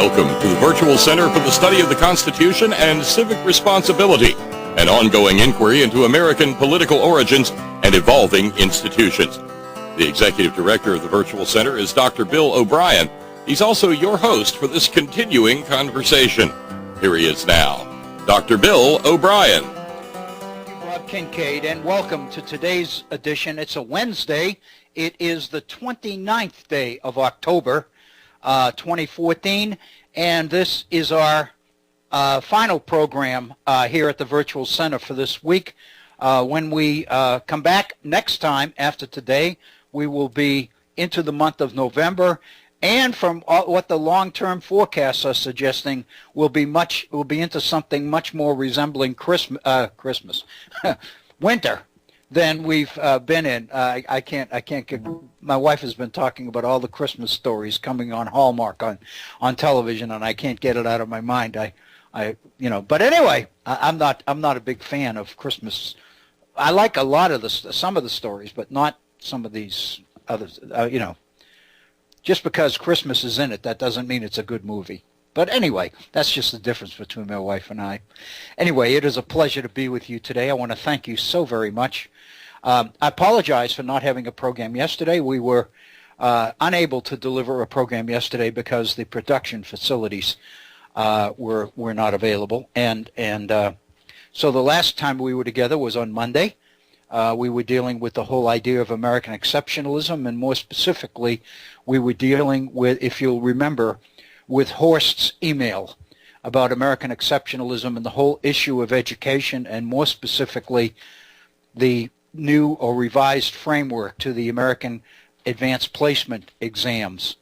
Welcome to the Virtual Center for the Study of the Constitution and Civic Responsibility, an ongoing inquiry into American political origins and evolving institutions. The Executive Director of the Virtual Center is Dr. Bill O'Brien. He's also your host for this continuing conversation. Here he is now, Dr. Bill O'Brien. Thank you, Bob Kincaid, and welcome to today's edition. It's a Wednesday. It is the 29th day of October, 2014, and this is our final program here at the Virtual Center for this week. When we come back next time after today, we will be into the month of November, and from what the long-term forecasts are suggesting, we'll be into something much more resembling Christmas, winter, than we've been in. I can't get. My wife has been talking about all the Christmas stories coming on Hallmark on television, and I can't get it out of my mind. But anyway, I'm not a big fan of Christmas. I like a lot of some of the stories, but not some of these others. Just because Christmas is in it, that doesn't mean it's a good movie. But anyway, that's just the difference between my wife and I. Anyway, it is a pleasure to be with you today. I want to thank you so very much. I apologize for not having a program yesterday. We were unable to deliver a program yesterday because the production facilities were not available. And so the last time we were together was on Monday. We were dealing with the whole idea of American exceptionalism, and more specifically, we were dealing with, if you'll remember, with Horst's email about American exceptionalism and the whole issue of education, and more specifically, the new or revised framework to the American advanced placement exams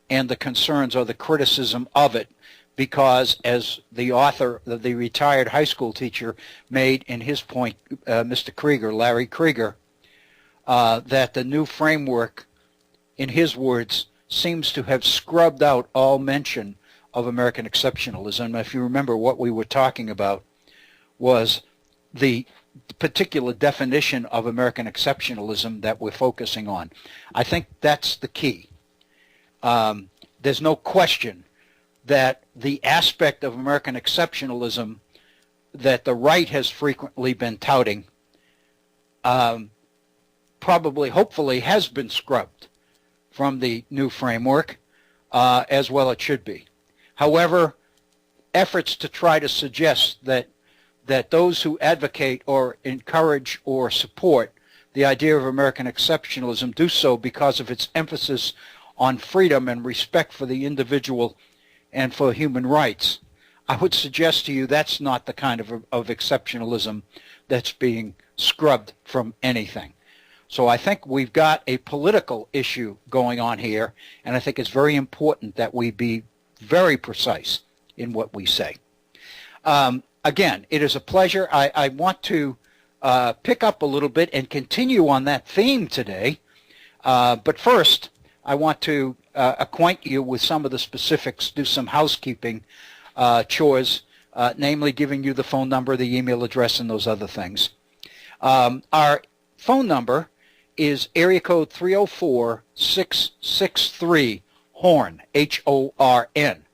and the concerns or the criticism of it, because as the author, the retired high school teacher, made in his point, Mr. Krieger, Larry Krieger, that the new framework, in his words, seems to have scrubbed out all mention of American exceptionalism. If you remember, what we were talking about was the particular definition of American exceptionalism that we're focusing on. I think that's the key. There's no question that the aspect of American exceptionalism that the right has frequently been touting probably, hopefully, has been scrubbed from the new framework, as well it should be. However, efforts to try to suggest that those who advocate or encourage or support the idea of American exceptionalism do so because of its emphasis on freedom and respect for the individual and for human rights, I would suggest to you that's not the kind of exceptionalism that's being scrubbed from anything. So I think we've got a political issue going on here, and I think it's very important that we be very precise in what we say. Again, it is a pleasure. I want to pick up a little bit and continue on that theme today. But first, I want to acquaint you with some of the specifics, do some housekeeping chores, namely giving you the phone number, the email address, and those other things. Our phone number is area code 304-663-HORN, H-O-R-N.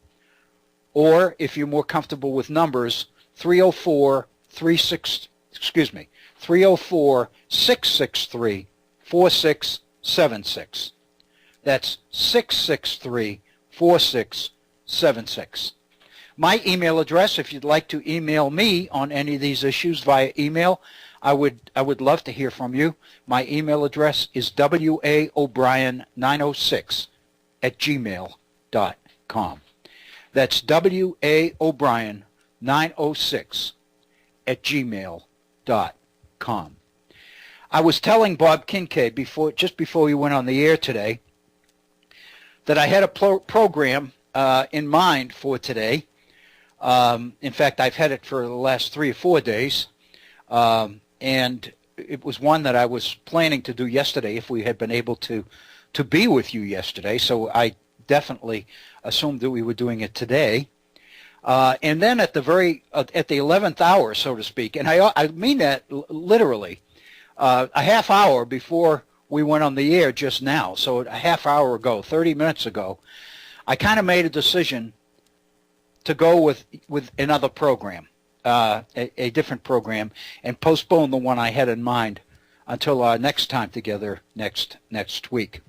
Or if you're more comfortable with numbers, 304-663-4676. That's 663-4676. My email address, if you'd like to email me on any of these issues via email, I would love to hear from you. My email address is waobrien906@gmail.com. That's waobrien906@gmail.com. I was telling Bob Kincaid just before we went on the air today that I had a program in mind for today. In fact, I've had it for the last 3 or 4 days. And it was one that I was planning to do yesterday if we had been able to be with you yesterday. So I definitely assumed that we were doing it today. And then at the 11th hour, so to speak, and I mean that literally, a half hour before we went on the air just now, so a half hour ago, 30 minutes ago, I kind of made a decision to go with another program, a different program, and postpone the one I had in mind until our next time together next week.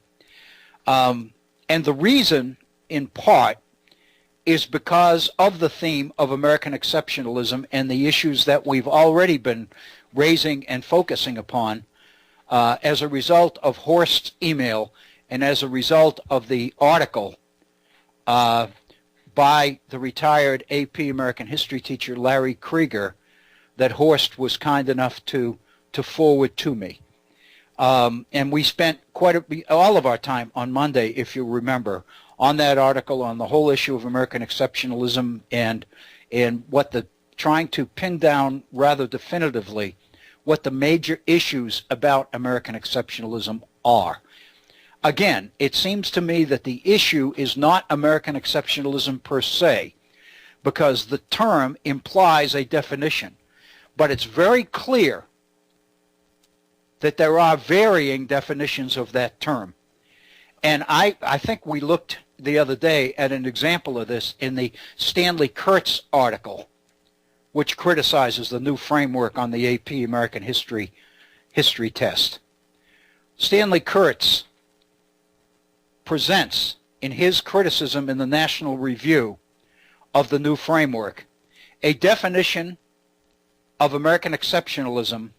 And the reason, in part, is because of the theme of American exceptionalism and the issues that we've already been raising and focusing upon as a result of Horst's email and as a result of the article by the retired AP American history teacher Larry Krieger that Horst was kind enough to forward to me. And we spent all of our time on Monday, if you remember, on that article, on the whole issue of American exceptionalism and trying to pin down rather definitively what the major issues about American exceptionalism are. Again, it seems to me that the issue is not American exceptionalism per se, because the term implies a definition. But it's very clear that there are varying definitions of that term. And I think we looked the other day at an example of this in the Stanley Kurtz article, which criticizes the new framework on the AP American history test. Stanley Kurtz presents in his criticism in the National Review of the new framework a definition of American exceptionalism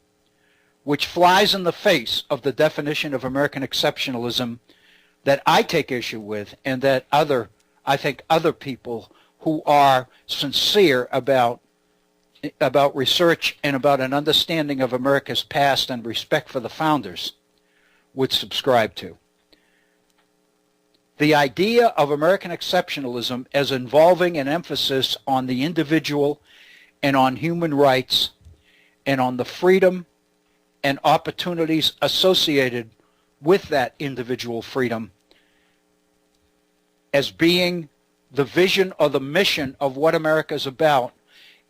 which flies in the face of the definition of American exceptionalism that I take issue with, and that I think other people who are sincere about research and about an understanding of America's past and respect for the founders would subscribe to. The idea of American exceptionalism as involving an emphasis on the individual and on human rights and on the freedom and opportunities associated with that individual freedom as being the vision or the mission of what America is about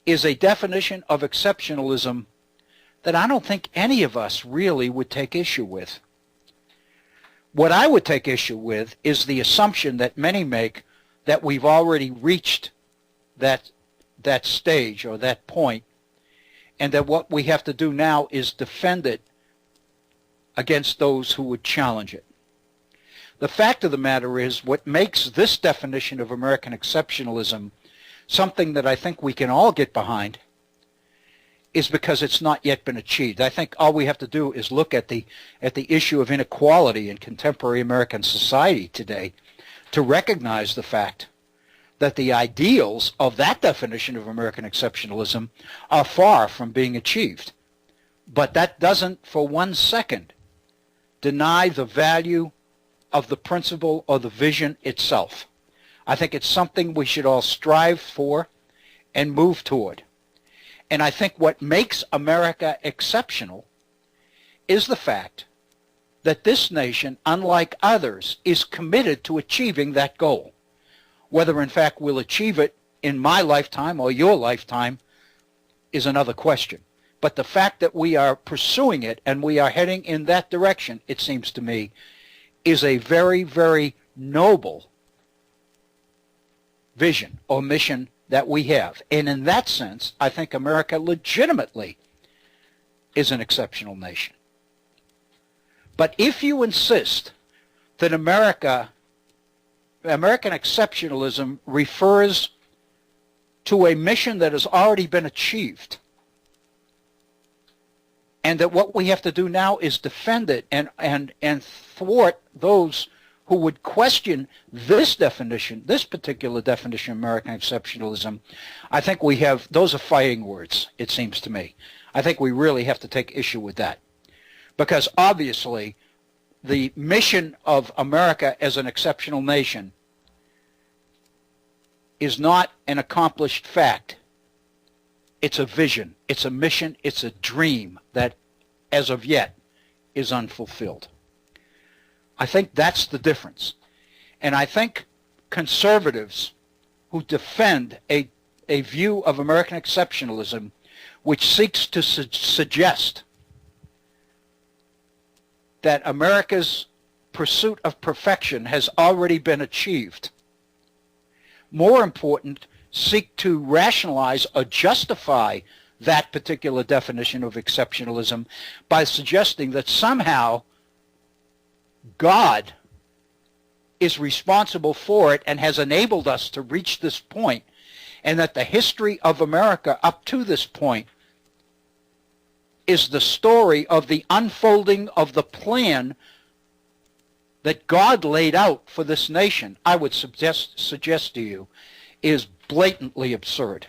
is a definition of exceptionalism that I don't think any of us really would take issue with. What I would take issue with is the assumption that many make that we've already reached that stage or that point, and that what we have to do now is defend it against those who would challenge it. The fact of the matter is, what makes this definition of American exceptionalism something that I think we can all get behind is because it's not yet been achieved. I think all we have to do is look at the issue of inequality in contemporary American society today to recognize the fact that the ideals of that definition of American exceptionalism are far from being achieved. But that doesn't for 1 second deny the value of the principle or the vision itself. I think it's something we should all strive for and move toward. And I think what makes America exceptional is the fact that this nation, unlike others, is committed to achieving that goal. Whether in fact we'll achieve it in my lifetime or your lifetime is another question. But the fact that we are pursuing it and we are heading in that direction, it seems to me, is a very, very noble vision or mission that we have. And in that sense, I think America legitimately is an exceptional nation. But if you insist that American exceptionalism refers to a mission that has already been achieved, and that what we have to do now is defend it and thwart those who would question this definition, this particular definition of American exceptionalism, I think those are fighting words, it seems to me. I think we really have to take issue with that. Because obviously, the mission of America as an exceptional nation is not an accomplished fact. It's a vision, it's a mission, it's a dream that, as of yet, is unfulfilled. I think that's the difference. And I think conservatives who defend a view of American exceptionalism which seeks to suggest that America's pursuit of perfection has already been achieved, more important seek to rationalize or justify that particular definition of exceptionalism by suggesting that somehow God is responsible for it and has enabled us to reach this point, and that the history of America up to this point is the story of the unfolding of the plan that God laid out for this nation, I would suggest to you, is blatantly absurd.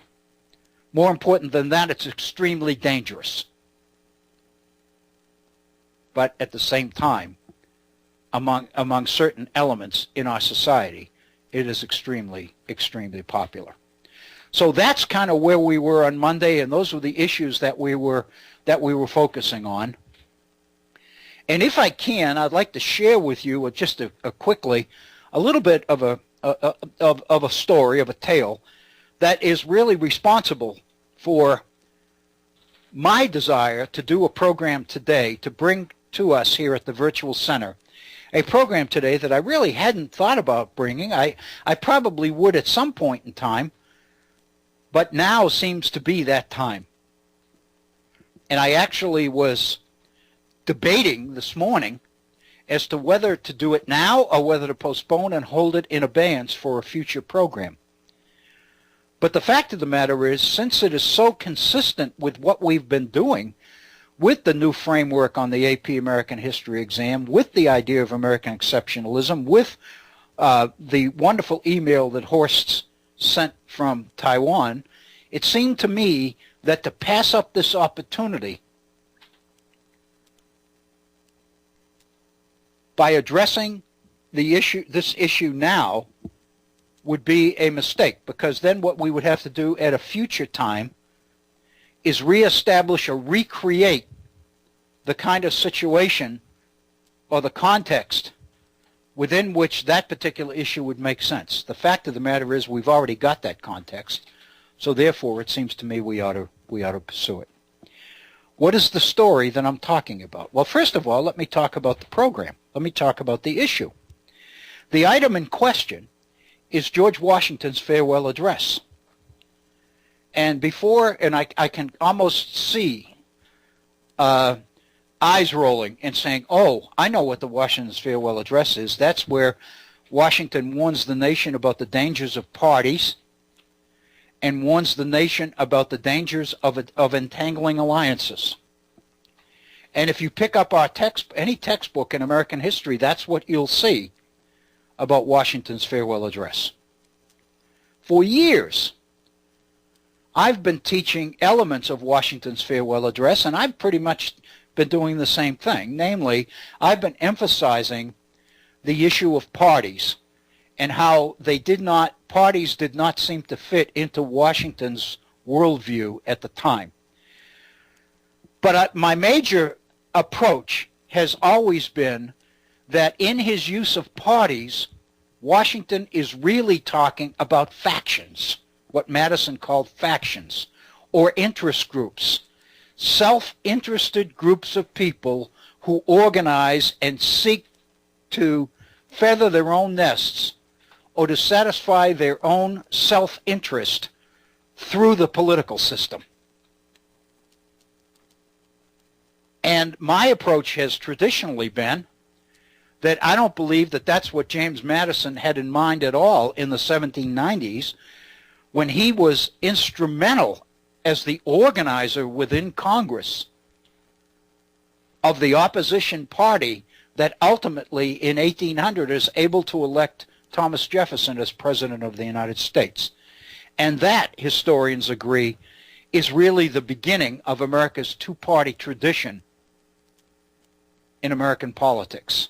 More important than that, it's extremely dangerous. But at the same time, among certain elements in our society, it is extremely, extremely popular. So that's kind of where we were on Monday, and those were the issues that we were focusing on. And if I can, I'd like to share with you just quickly a little bit of a story, of a tale that is really responsible for my desire to do a program today to bring to us here at the Virtual Center. A program today that I really hadn't thought about bringing. I probably would at some point in time, but now seems to be that time. And I actually was debating this morning as to whether to do it now or whether to postpone and hold it in abeyance for a future program. But the fact of the matter is, since it is so consistent with what we've been doing, with the new framework on the AP American History exam, with the idea of American exceptionalism, with the wonderful email that Horst sent from Taiwan, it seemed to me that to pass up this opportunity by addressing this issue now would be a mistake, because then what we would have to do at a future time is reestablish or recreate the kind of situation or the context within which that particular issue would make sense. The fact of the matter is we've already got that context, so therefore it seems to me we ought to pursue it. What is the story that I'm talking about? Well, first of all, let me talk about the program. Let me talk about the issue. The item in question is George Washington's farewell address. And I can almost see eyes rolling and saying, oh, I know what the Washington's farewell address is. That's where Washington warns the nation about the dangers of parties and warns the nation about the dangers of entangling alliances. And if you pick up any textbook in American history, that's what you'll see about Washington's farewell address. For years, I've been teaching elements of Washington's farewell address, and I've pretty much been doing the same thing. Namely, I've been emphasizing the issue of parties and how parties did not seem to fit into Washington's worldview at the time. But my major approach has always been that in his use of parties, Washington is really talking about factions, what Madison called factions, or interest groups, self-interested groups of people who organize and seek to feather their own nests or to satisfy their own self-interest through the political system. And my approach has traditionally been that I don't believe that that's what James Madison had in mind at all in the 1790s when he was instrumental as the organizer within Congress of the opposition party that ultimately in 1800 is able to elect Thomas Jefferson as President of the United States. And that, historians agree, is really the beginning of America's two-party tradition in American politics.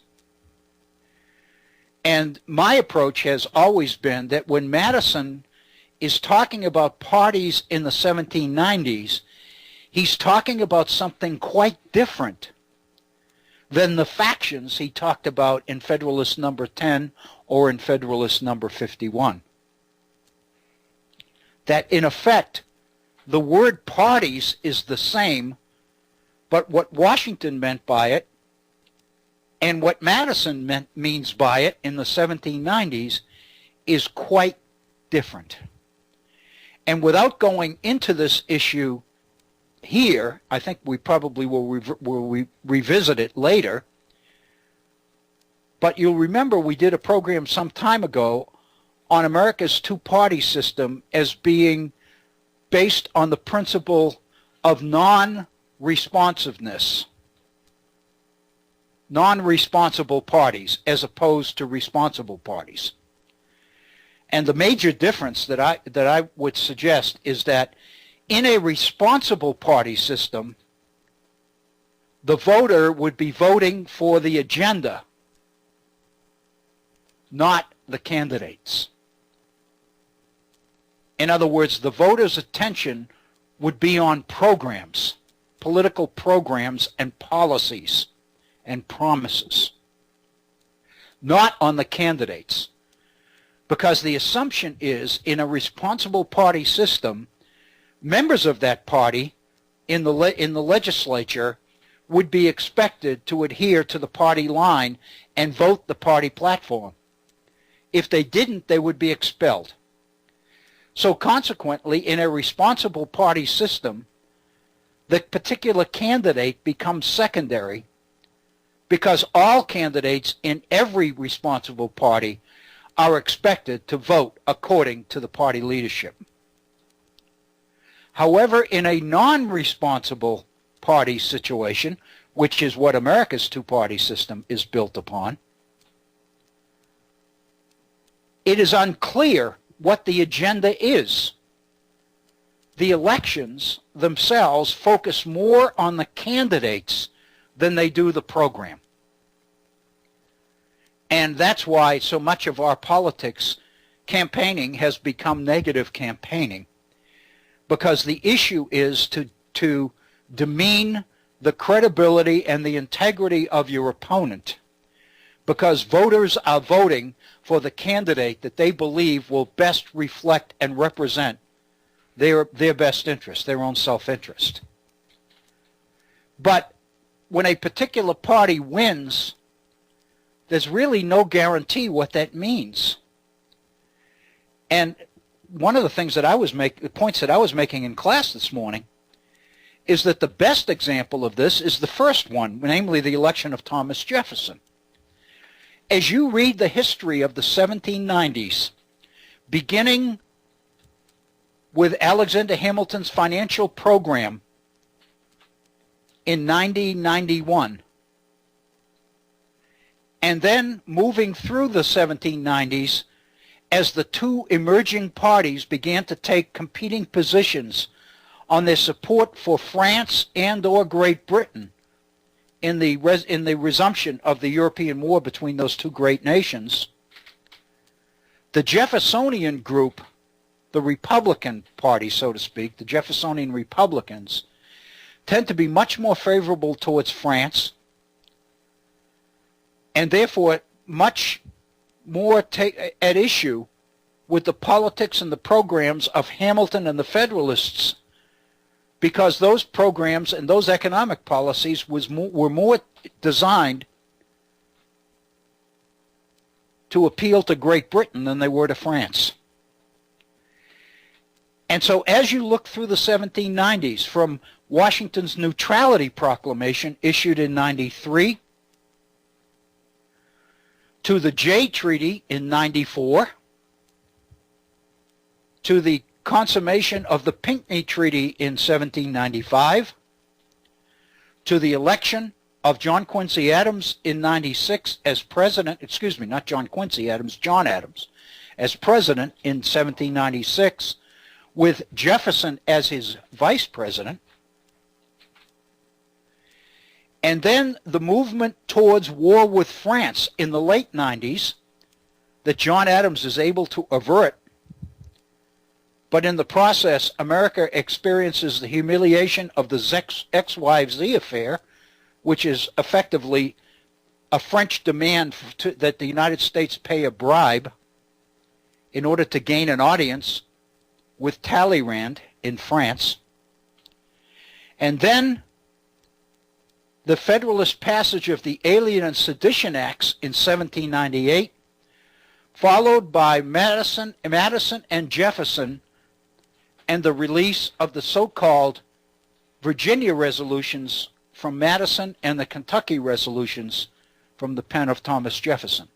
And my approach has always been that when Madison is talking about parties in the 1790s, he's talking about something quite different than the factions he talked about in Federalist Number 10 or in Federalist Number 51. That in effect, the word parties is the same, but what Washington meant by it and what Madison means by it in the 1790s is quite different. And without going into this issue here, I think we probably will revisit it later. But you'll remember we did a program some time ago on America's two-party system as being based on the principle of non-responsiveness, non-responsible parties as opposed to responsible parties. And the major difference that I would suggest is that in a responsible party system, the voter would be voting for the agenda, not the candidates. In other words, the voter's attention would be on programs, political programs and policies and promises, not on the candidates. Because the assumption is, in a responsible party system, members of that party in the legislature would be expected to adhere to the party line and vote the party platform. If they didn't, they would be expelled. So consequently, in a responsible party system, the particular candidate becomes secondary because all candidates in every responsible party are expected to vote according to the party leadership. However, in a non-responsible party situation, which is what America's two-party system is built upon, it is unclear what the agenda is. The elections themselves focus more on the candidates than they do the program. And that's why so much of our politics campaigning has become negative campaigning, because the issue is to demean the credibility and the integrity of your opponent, because voters are voting for the candidate that they believe will best reflect and represent their best interest, their own self-interest. But when a particular party wins, there's really no guarantee what that means. And one of the things that the points that I was making in class this morning is that the best example of this is the first one, namely the election of Thomas Jefferson. As you read the history of the 1790s, beginning with Alexander Hamilton's financial program in 1891, and then moving through the 1790s as the two emerging parties began to take competing positions on their support for France and or Great Britain in the resumption of the European war between those two great nations, the Jeffersonian group, the Republican Party, so to speak, the Jeffersonian Republicans, tend to be much more favorable towards France, and therefore much more at issue with the politics and the programs of Hamilton and the Federalists, because those programs and those economic policies were more designed to appeal to Great Britain than they were to France. And so as you look through the 1790s, from Washington's Neutrality Proclamation issued in 93 to the Jay Treaty in 94, to the consummation of the Pinckney Treaty in 1795, to the election of John Quincy Adams in 96 as president, not John Quincy Adams, John Adams, as president in 1796, with Jefferson as his vice president, and then the movement towards war with France in the late 90s that John Adams is able to avert. But in the process, America experiences the humiliation of the ex-wife-Z affair, which is effectively a French demand that the United States pay a bribe in order to gain an audience with Talleyrand in France. And then the Federalist passage of the Alien and Sedition Acts in 1798, followed by Madison and Jefferson and the release of the so-called Virginia resolutions from Madison and the Kentucky resolutions from the pen of Thomas Jefferson.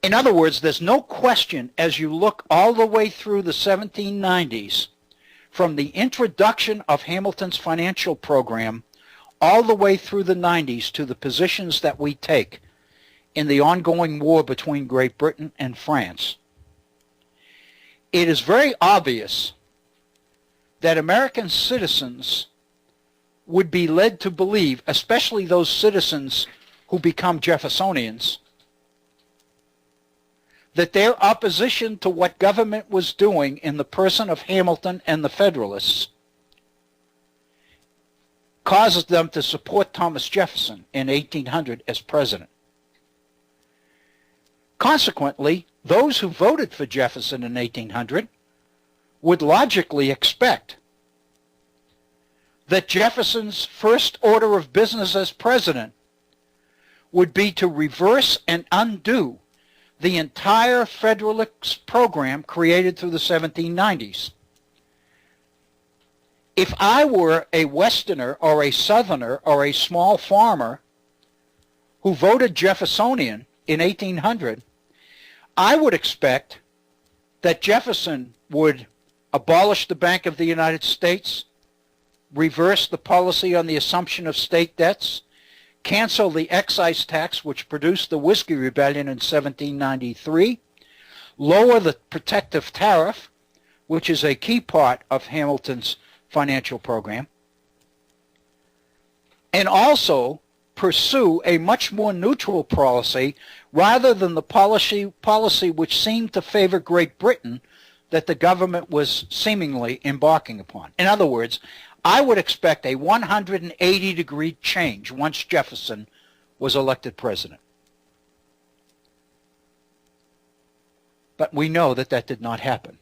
In other words, there's no question as you look all the way through the 1790s, from the introduction of Hamilton's financial program all the way through the 90s to the positions that we take in the ongoing war between Great Britain and France, it is very obvious that American citizens would be led to believe, especially those citizens who become Jeffersonians, that their opposition to what government was doing in the person of Hamilton and the Federalists causes them to support Thomas Jefferson in 1800 as president. Consequently, those who voted for Jefferson in 1800 would logically expect that Jefferson's first order of business as president would be to reverse and undo the entire Federalist program created through the 1790s. If I were a Westerner or a Southerner or a small farmer who voted Jeffersonian in 1800, I would expect that Jefferson would abolish the Bank of the United States, reverse the policy on the assumption of state debts, cancel the excise tax which produced the Whiskey Rebellion in 1793, lower the protective tariff, which is a key part of Hamilton's financial program, and also pursue a much more neutral policy rather than the policy which seemed to favor Great Britain that the government was seemingly embarking upon. In other words, I would expect a 180-degree change once Jefferson was elected president. But we know that that did not happen.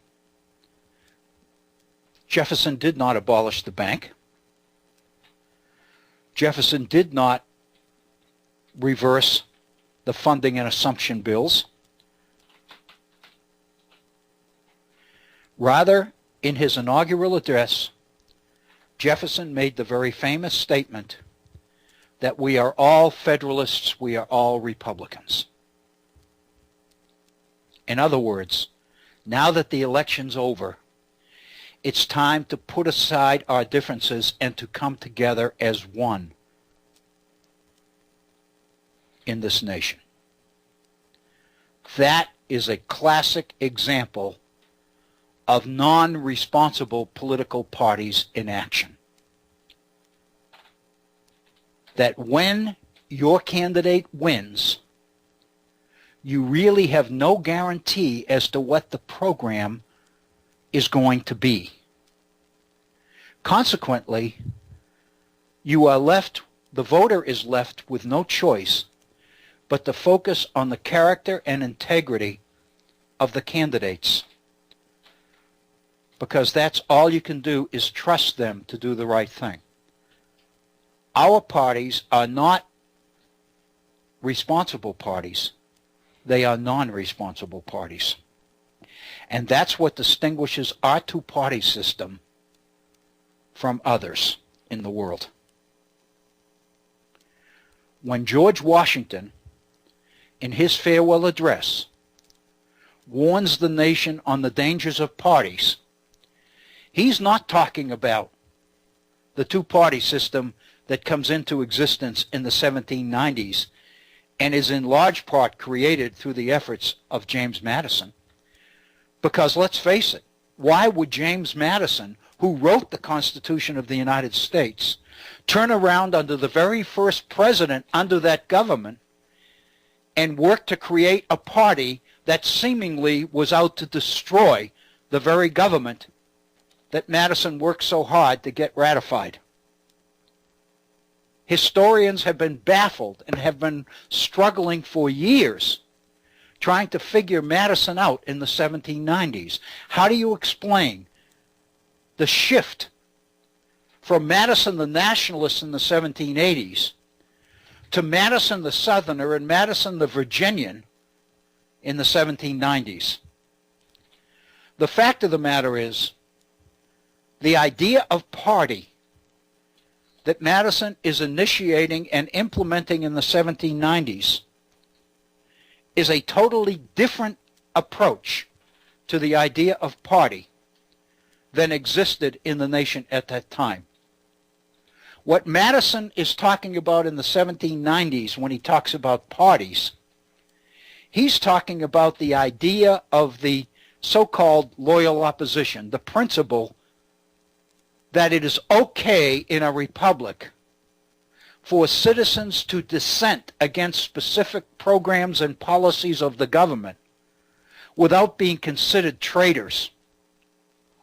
Jefferson did not abolish the bank. Jefferson did not reverse the funding and assumption bills. Rather, in his inaugural address, Jefferson made the very famous statement that we are all Federalists, we are all Republicans. In other words, now that the election's over, it's time to put aside our differences and to come together as one in this nation. That is a classic example of non-responsible political parties in action. That when your candidate wins, you really have no guarantee as to what the program is going to be. Consequently, you are left, the voter is left with no choice but to focus on the character and integrity of the candidates, because that's all you can do is trust them to do the right thing. Our parties are not responsible parties. They are non-responsible parties. And that's what distinguishes our two-party system from others in the world. When George Washington, in his farewell address, warns the nation on the dangers of parties, he's not talking about the two-party system that comes into existence in the 1790s and is in large part created through the efforts of James Madison. Because let's face it, why would James Madison, who wrote the Constitution of the United States, turn around under the very first president under that government and work to create a party that seemingly was out to destroy the very government that Madison worked so hard to get ratified? Historians have been baffled and have been struggling for years trying to figure Madison out in the 1790s. How do you explain the shift from Madison the nationalist in the 1780s to Madison the Southerner and Madison the Virginian in the 1790s? The fact of the matter is The idea of party that Madison is initiating and implementing in the 1790s is a totally different approach to the idea of party than existed in the nation at that time. What Madison is talking about in the 1790s when he talks about parties, he's talking about the idea of the so-called loyal opposition, the principle that it is okay in a republic for citizens to dissent against specific programs and policies of the government without being considered traitors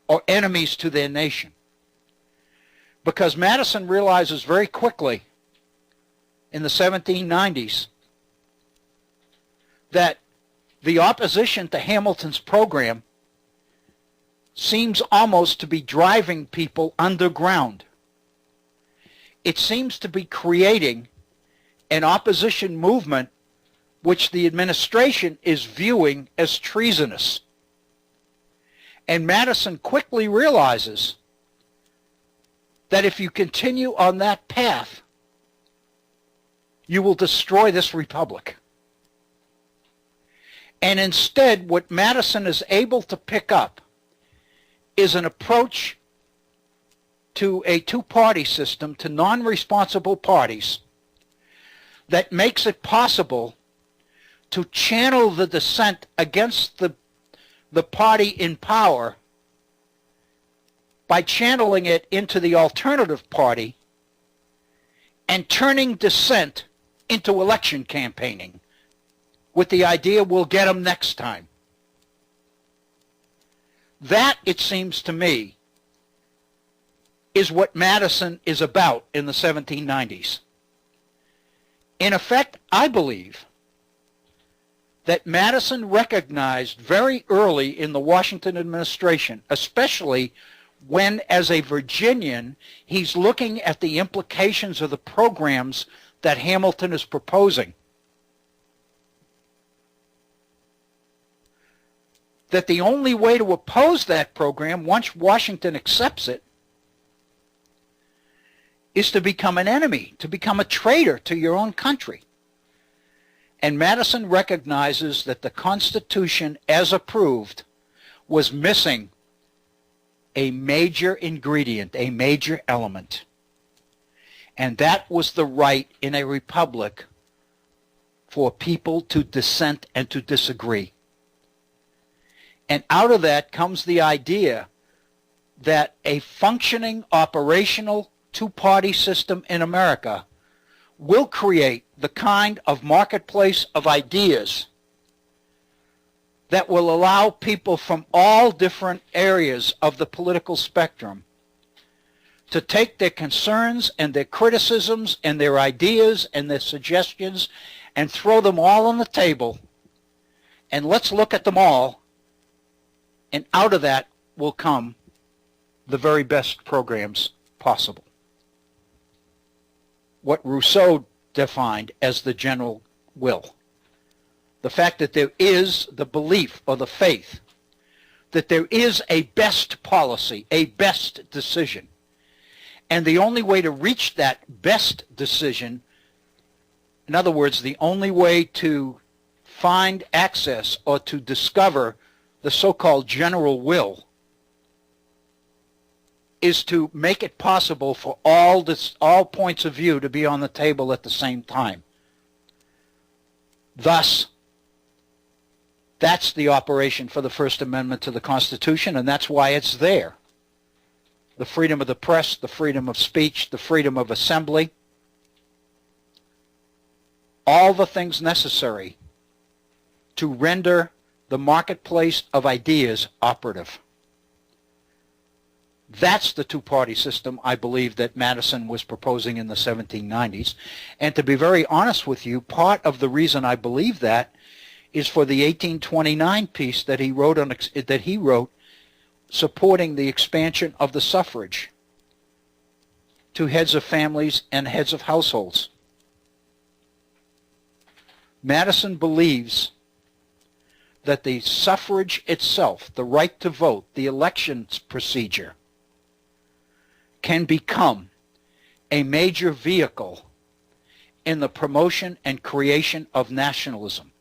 or enemies to their nation. Because Madison realizes very quickly in the 1790s that the opposition to Hamilton's program seems almost to be driving people underground. It seems to be creating an opposition movement which the administration is viewing as treasonous. And Madison quickly realizes that if you continue on that path, you will destroy this republic. And instead, what Madison is able to pick up is an approach to a two-party system, to non-responsible parties, that makes it possible to channel the dissent against the party in power by channeling it into the alternative party and turning dissent into election campaigning with the idea we'll get them next time. That, it seems to me, is what Madison is about in the 1790s. In effect, I believe that Madison recognized very early in the Washington administration, especially when, as a Virginian, he's looking at the implications of the programs that Hamilton is proposing, that the only way to oppose that program, once Washington accepts it, is to become an enemy, to become a traitor to your own country. And Madison recognizes that the Constitution, as approved, was missing a major ingredient, a major element. And that was the right in a republic for people to dissent and to disagree. And out of that comes the idea that a functioning, operational, two-party system in America will create the kind of marketplace of ideas that will allow people from all different areas of the political spectrum to take their concerns and their criticisms and their ideas and their suggestions and throw them all on the table, and let's look at them all, and out of that will come the very best programs possible. What Rousseau defined as the general will. The fact that there is the belief or the faith that there is a best policy, a best decision. And the only way to reach that best decision, in other words, the only way to find access or to discover the so-called general will, is to make it possible for all points of view to be on the table at the same time. Thus, that's the operation for the First Amendment to the Constitution, and that's why it's there. The freedom of the press, the freedom of speech, the freedom of assembly, all the things necessary to render the marketplace of ideas operative. That's the two-party system, I believe, that Madison was proposing in the 1790s. And to be very honest with you, part of the reason I believe that is for the 1829 piece that he wrote supporting the expansion of the suffrage to heads of families and heads of households. Madison believes that the suffrage itself, the right to vote, the elections procedure, can become a major vehicle in the promotion and creation of nationalism,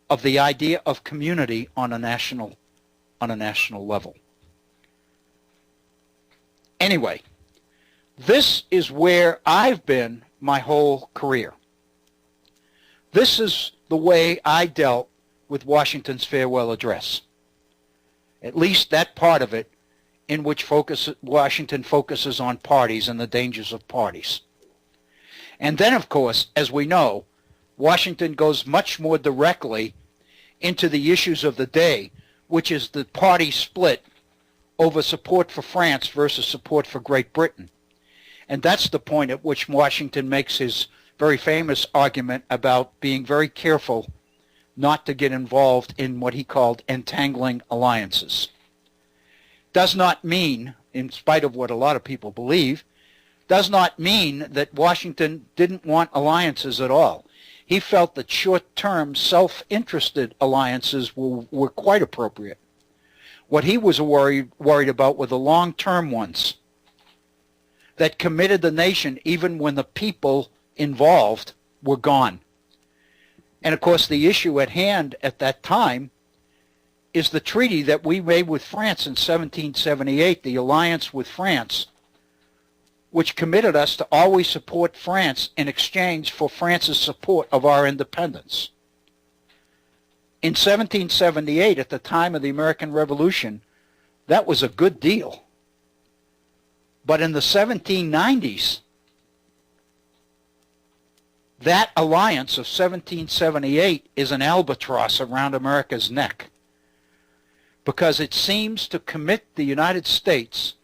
of the idea of community on a national level. Anyway, this is where I've been my whole career. This is the way I dealt with Washington's farewell address, at least that part of it in which Washington focuses on parties and the dangers of parties. And then, of course, as we know, Washington goes much more directly into the issues of the day, which is the party split over support for France versus support for Great Britain. And that's the point at which Washington makes his very famous argument about being very careful not to get involved in what he called entangling alliances. Does not mean, in spite of what a lot of people believe, does not mean that Washington didn't want alliances at all. He felt that short-term, self-interested alliances were quite appropriate. What he was worried about were the long-term ones that committed the nation even when the people involved were gone. And of course, the issue at hand at that time is the treaty that we made with France in 1778, the alliance with France, which committed us to always support France in exchange for France's support of our independence. In 1778, at the time of the American Revolution, that was a good deal. But in the 1790s, that alliance of 1778 is an albatross around America's neck, because it seems to commit the United States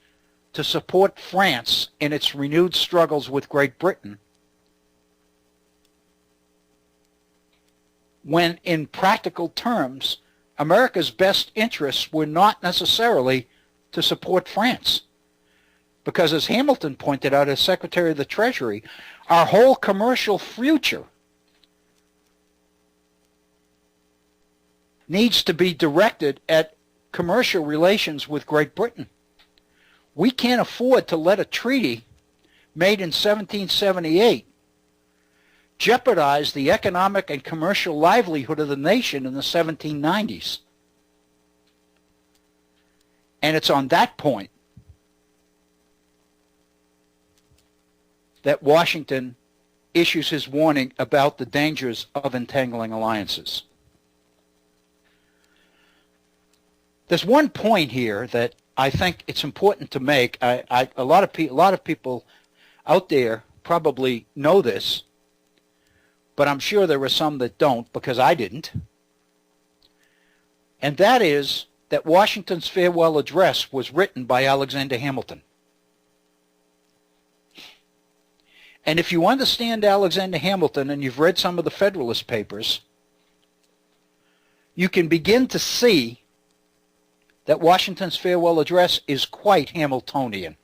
to support France in its renewed struggles with Great Britain, when in practical terms, America's best interests were not necessarily to support France. Because as Hamilton pointed out as Secretary of the Treasury, our whole commercial future needs to be directed at commercial relations with Great Britain. We can't afford to let a treaty made in 1778 jeopardize the economic and commercial livelihood of the nation in the 1790s. And it's on that point that Washington issues his warning about the dangers of entangling alliances. There's one point here that I think it's important to make. A lot of people out there probably know this, but I'm sure there are some that don't, because I didn't. And that is that Washington's farewell address was written by Alexander Hamilton. And if you understand Alexander Hamilton and you've read some of the Federalist Papers, you can begin to see that Washington's farewell address is quite Hamiltonian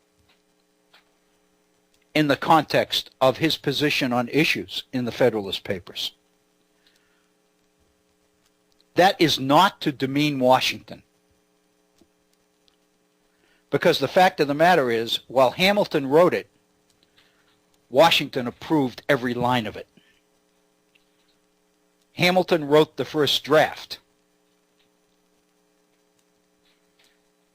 in the context of his position on issues in the Federalist Papers. That is not to demean Washington, because the fact of the matter is, while Hamilton wrote it, Washington approved every line of it. Hamilton wrote the first draft,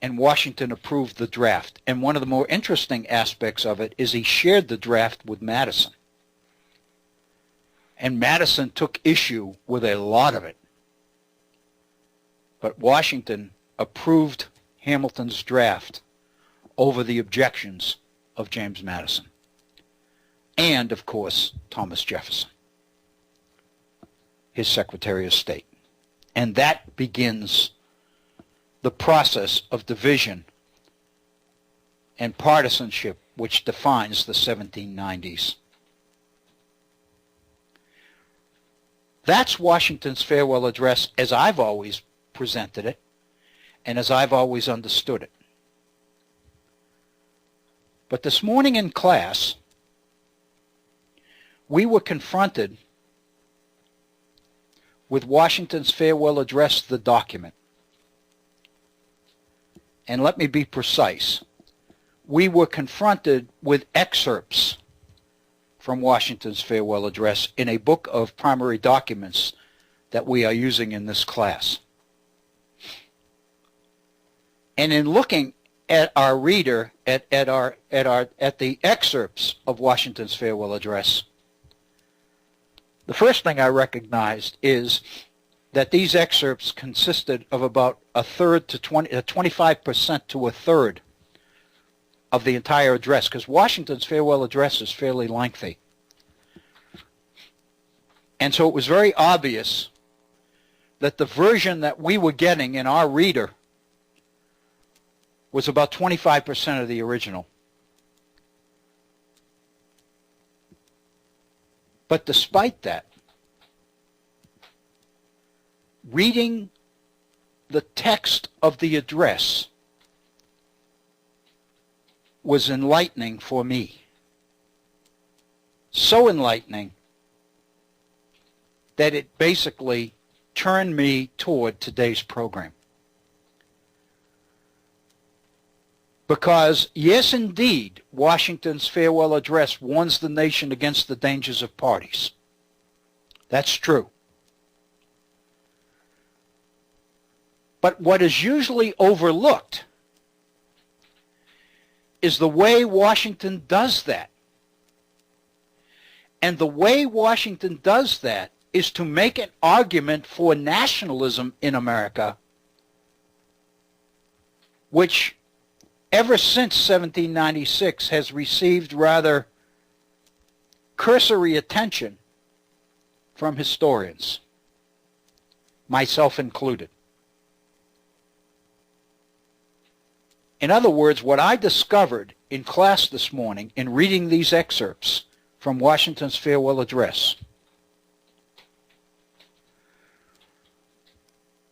and Washington approved the draft. And one of the more interesting aspects of it is he shared the draft with Madison. And Madison took issue with a lot of it. But Washington approved Hamilton's draft over the objections of James Madison. And, of course, Thomas Jefferson, his Secretary of State. And that begins the process of division and partisanship which defines the 1790s. That's Washington's farewell address as I've always presented it and as I've always understood it. But this morning in class, we were confronted with Washington's farewell address, the document. And let me be precise. we were confronted with excerpts from Washington's farewell address in a book of primary documents that we are using in this class. And in looking at our reader, at the excerpts of Washington's farewell address, the first thing I recognized is that these excerpts consisted of about 25% to a third of the entire address, because Washington's farewell address is fairly lengthy. And so it was very obvious that the version that we were getting in our reader was about 25% of the original. But despite that, reading the text of the address was enlightening for me. So enlightening that it basically turned me toward today's program. Because, yes, indeed, Washington's farewell address warns the nation against the dangers of parties. That's true. But what is usually overlooked is the way Washington does that. And the way Washington does that is to make an argument for nationalism in America, which ever since 1796 has received rather cursory attention from historians, myself included. In other words, what I discovered in class this morning in reading these excerpts from Washington's farewell address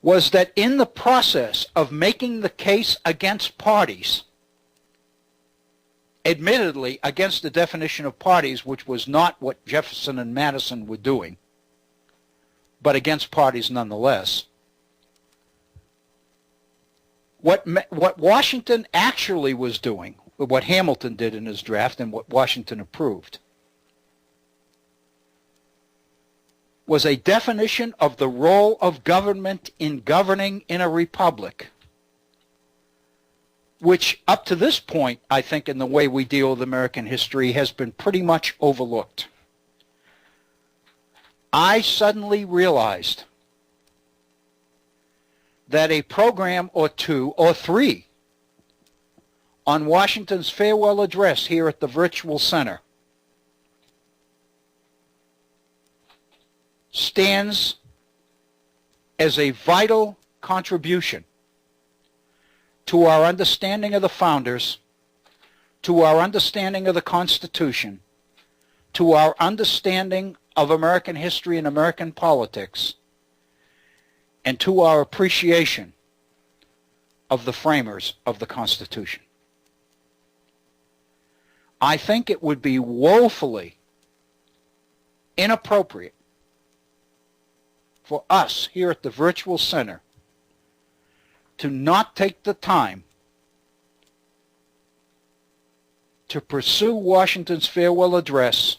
was that in the process of making the case against parties, admittedly against the definition of parties, which was not what Jefferson and Madison were doing, but against parties nonetheless, what Washington actually was doing, what Hamilton did in his draft and what Washington approved, was a definition of the role of government in governing in a republic, which up to this point, I think, in the way we deal with American history, has been pretty much overlooked. I suddenly realized that a program or two or three on Washington's farewell address here at the Virtual Center stands as a vital contribution to our understanding of the founders, to our understanding of the Constitution, to our understanding of American history and American politics, and to our appreciation of the framers of the Constitution. I think it would be woefully inappropriate for us here at the Virtual Center to not take the time to pursue Washington's farewell address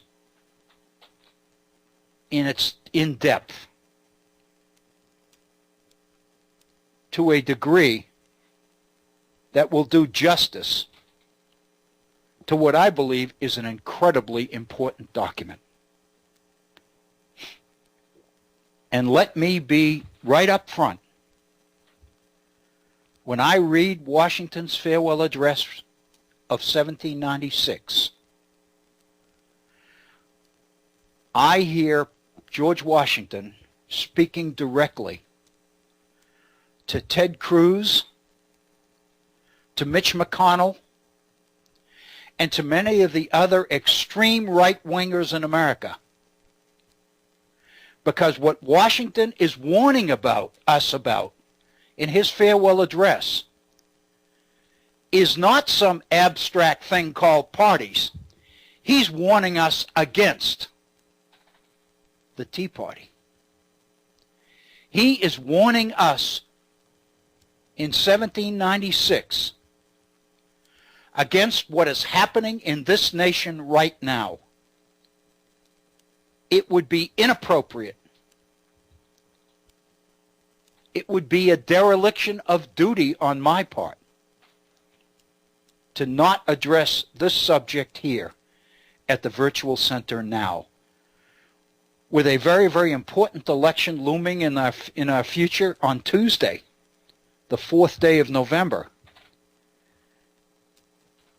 in depth to a degree that will do justice to what I believe is an incredibly important document. And let me be right up front. When I read Washington's farewell address of 1796, I hear George Washington speaking directly to Ted Cruz, to Mitch McConnell, and to many of the other extreme right-wingers in America. Because what Washington is warning us about in his farewell address is not some abstract thing called parties. He's warning us against the Tea Party. He is warning us in 1796 against what is happening in this nation right now, it would be inappropriate. It would be a dereliction of duty on my part to not address this subject here at the Virtual Center now. With a very, very important election looming in our future on Tuesday, the 4th day of November,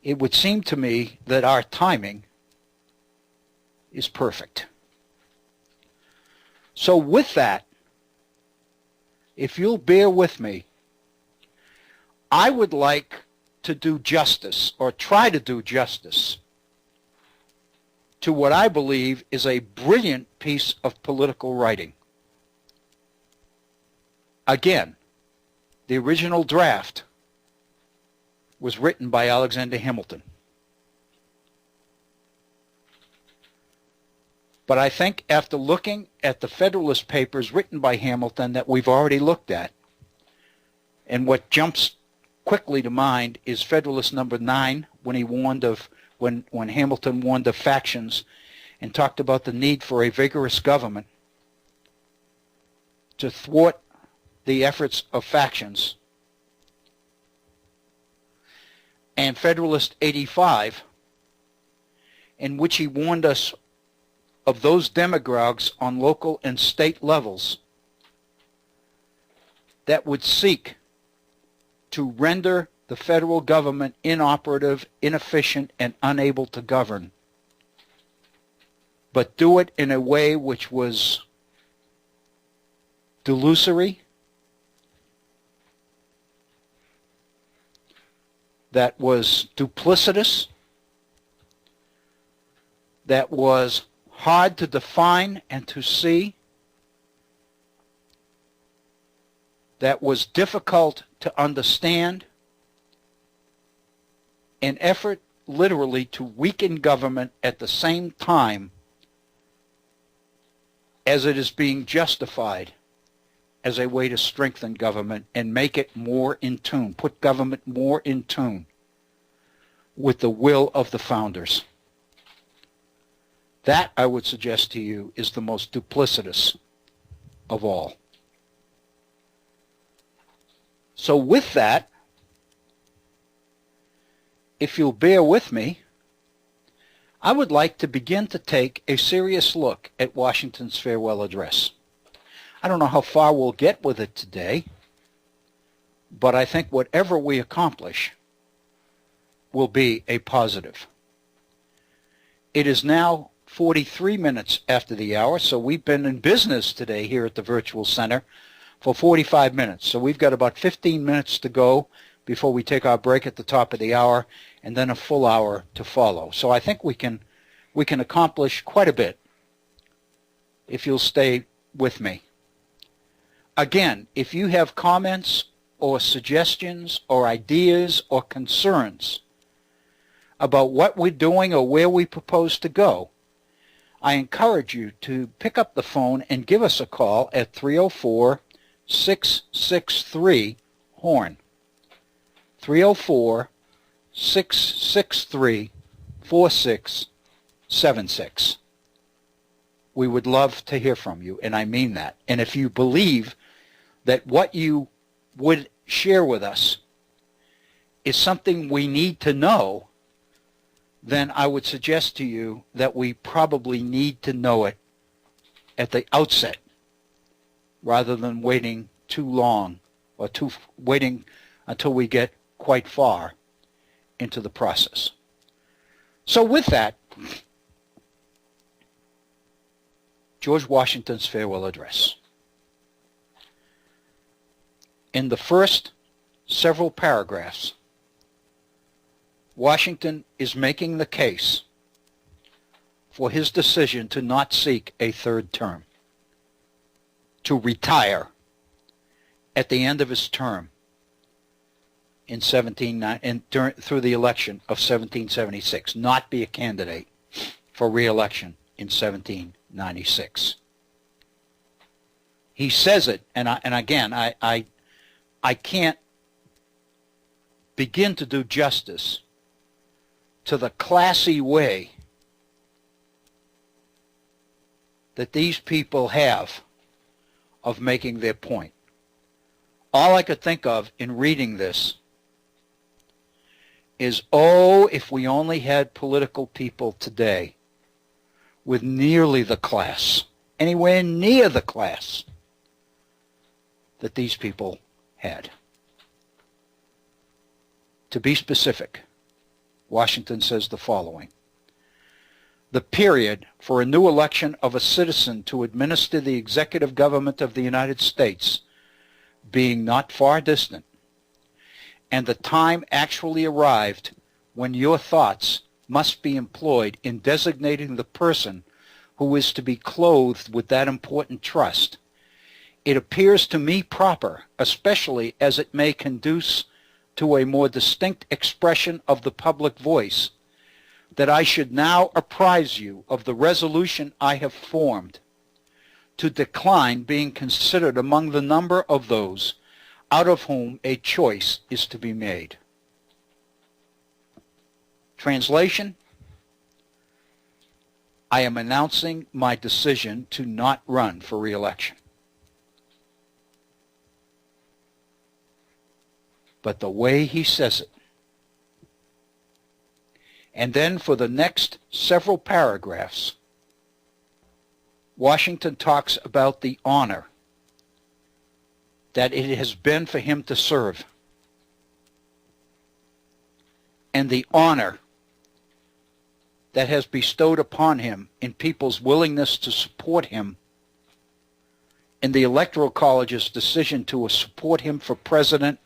it would seem to me that our timing is perfect. So with that, if you'll bear with me, I would like to do justice, or try to do justice, to what I believe is a brilliant piece of political writing. Again, the original draft was written by Alexander Hamilton. But I think after looking at the Federalist Papers written by Hamilton that we've already looked at, and what jumps quickly to mind is Federalist number 9, when he warned of when Hamilton warned of factions and talked about the need for a vigorous government to thwart the efforts of factions. And Federalist 85, in which he warned us of those demagogues on local and state levels that would seek to render the federal government inoperative, inefficient, and unable to govern, but do it in a way which was delusory, that was duplicitous, that was hard to define and to see, that was difficult to understand, an effort literally to weaken government at the same time as it is being justified as a way to strengthen government and make it more in tune, put government more in tune with the will of the founders. That, I would suggest to you, is the most duplicitous of all. So with that, if you'll bear with me, I would like to begin to take a serious look at Washington's farewell address. I don't know how far we'll get with it today, but I think whatever we accomplish will be a positive. It is now 43 minutes after the hour, so we've been in business today here at the Virtual Center for 45 minutes. So we've got about 15 minutes to go before we take our break at the top of the hour, and then a full hour to follow. So I think we can accomplish quite a bit if you'll stay with me. Again, if you have comments or suggestions or ideas or concerns about what we're doing or where we propose to go, I encourage you to pick up the phone and give us a call at 304-663-HORN. 304-663-4676. We would love to hear from you, and I mean that. And if you believe that what you would share with us is something we need to know, then I would suggest to you that we probably need to know it at the outset rather than waiting too long or waiting until we get quite far into the process. So with that, George Washington's farewell address. In the first several paragraphs, Washington is making the case for his decision to not seek a third term, to retire at the end of his term through the election of 1776, not be a candidate for re-election in 1796. He says it, and again, I can't begin to do justice to the classy way that these people have of making their point. All I could think of in reading this is, oh, if we only had political people today with nearly the class, anywhere near the class that these people had. To be specific, Washington says the following: the period for a new election of a citizen to administer the executive government of the United States being not far distant, and the time actually arrived when your thoughts must be employed in designating the person who is to be clothed with that important trust, it appears to me proper, especially as it may conduce to a more distinct expression of the public voice, that I should now apprise you of the resolution I have formed to decline being considered among the number of those out of whom a choice is to be made. Translation: I am announcing my decision to not run for re-election. But the way he says it, and then for the next several paragraphs, Washington talks about the honor that it has been for him to serve, and the honor that has bestowed upon him in people's willingness to support him in the Electoral College's decision to support him for president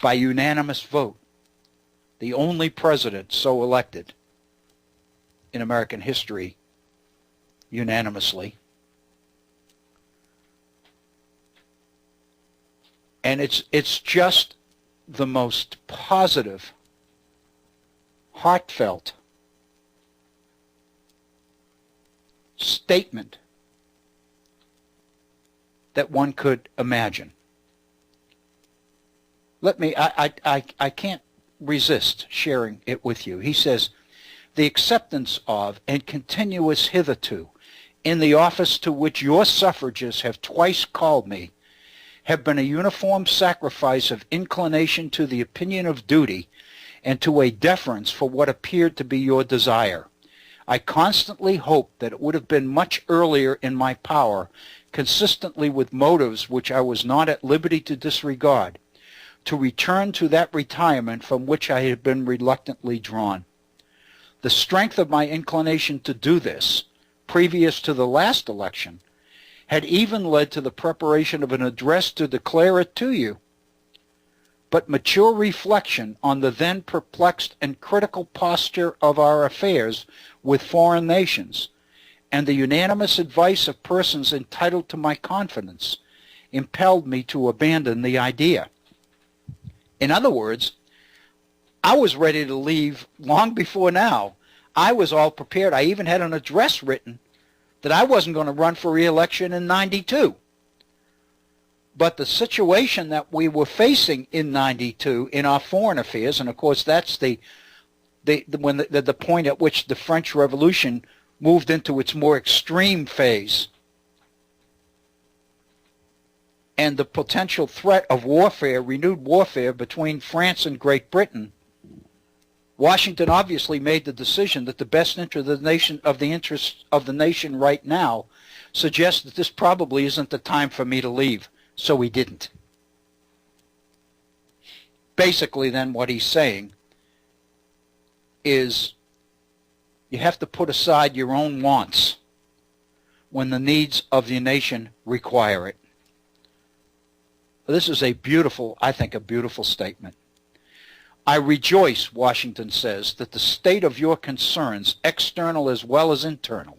by unanimous vote, the only president so elected in American history unanimously. And it's just the most positive, heartfelt statement that one could imagine. I can't resist sharing it with you. He says, the acceptance of and continuous hitherto in the office to which your suffrages have twice called me have been a uniform sacrifice of inclination to the opinion of duty and to a deference for what appeared to be your desire. I constantly hoped that it would have been much earlier in my power, consistently with motives which I was not at liberty to disregard, to return to that retirement from which I had been reluctantly drawn. The strength of my inclination to do this, previous to the last election, had even led to the preparation of an address to declare it to you. But mature reflection on the then perplexed and critical posture of our affairs with foreign nations, and the unanimous advice of persons entitled to my confidence, impelled me to abandon the idea. In other words, I was ready to leave long before now. I was all prepared. I even had an address written that I wasn't going to run for re-election in 92. But the situation that we were facing in 92 in our foreign affairs, and of course that's the point at which the French Revolution moved into its more extreme phase, and the potential threat of warfare, renewed warfare between France and Great Britain, Washington obviously made the decision that the best interest of the nation, of the interests of the nation right now, suggests that this probably isn't the time for me to leave. So he didn't. Basically, then, what he's saying is you have to put aside your own wants when the needs of the nation require it. This is a beautiful, I think, a beautiful statement. I rejoice, Washington says, that the state of your concerns, external as well as internal,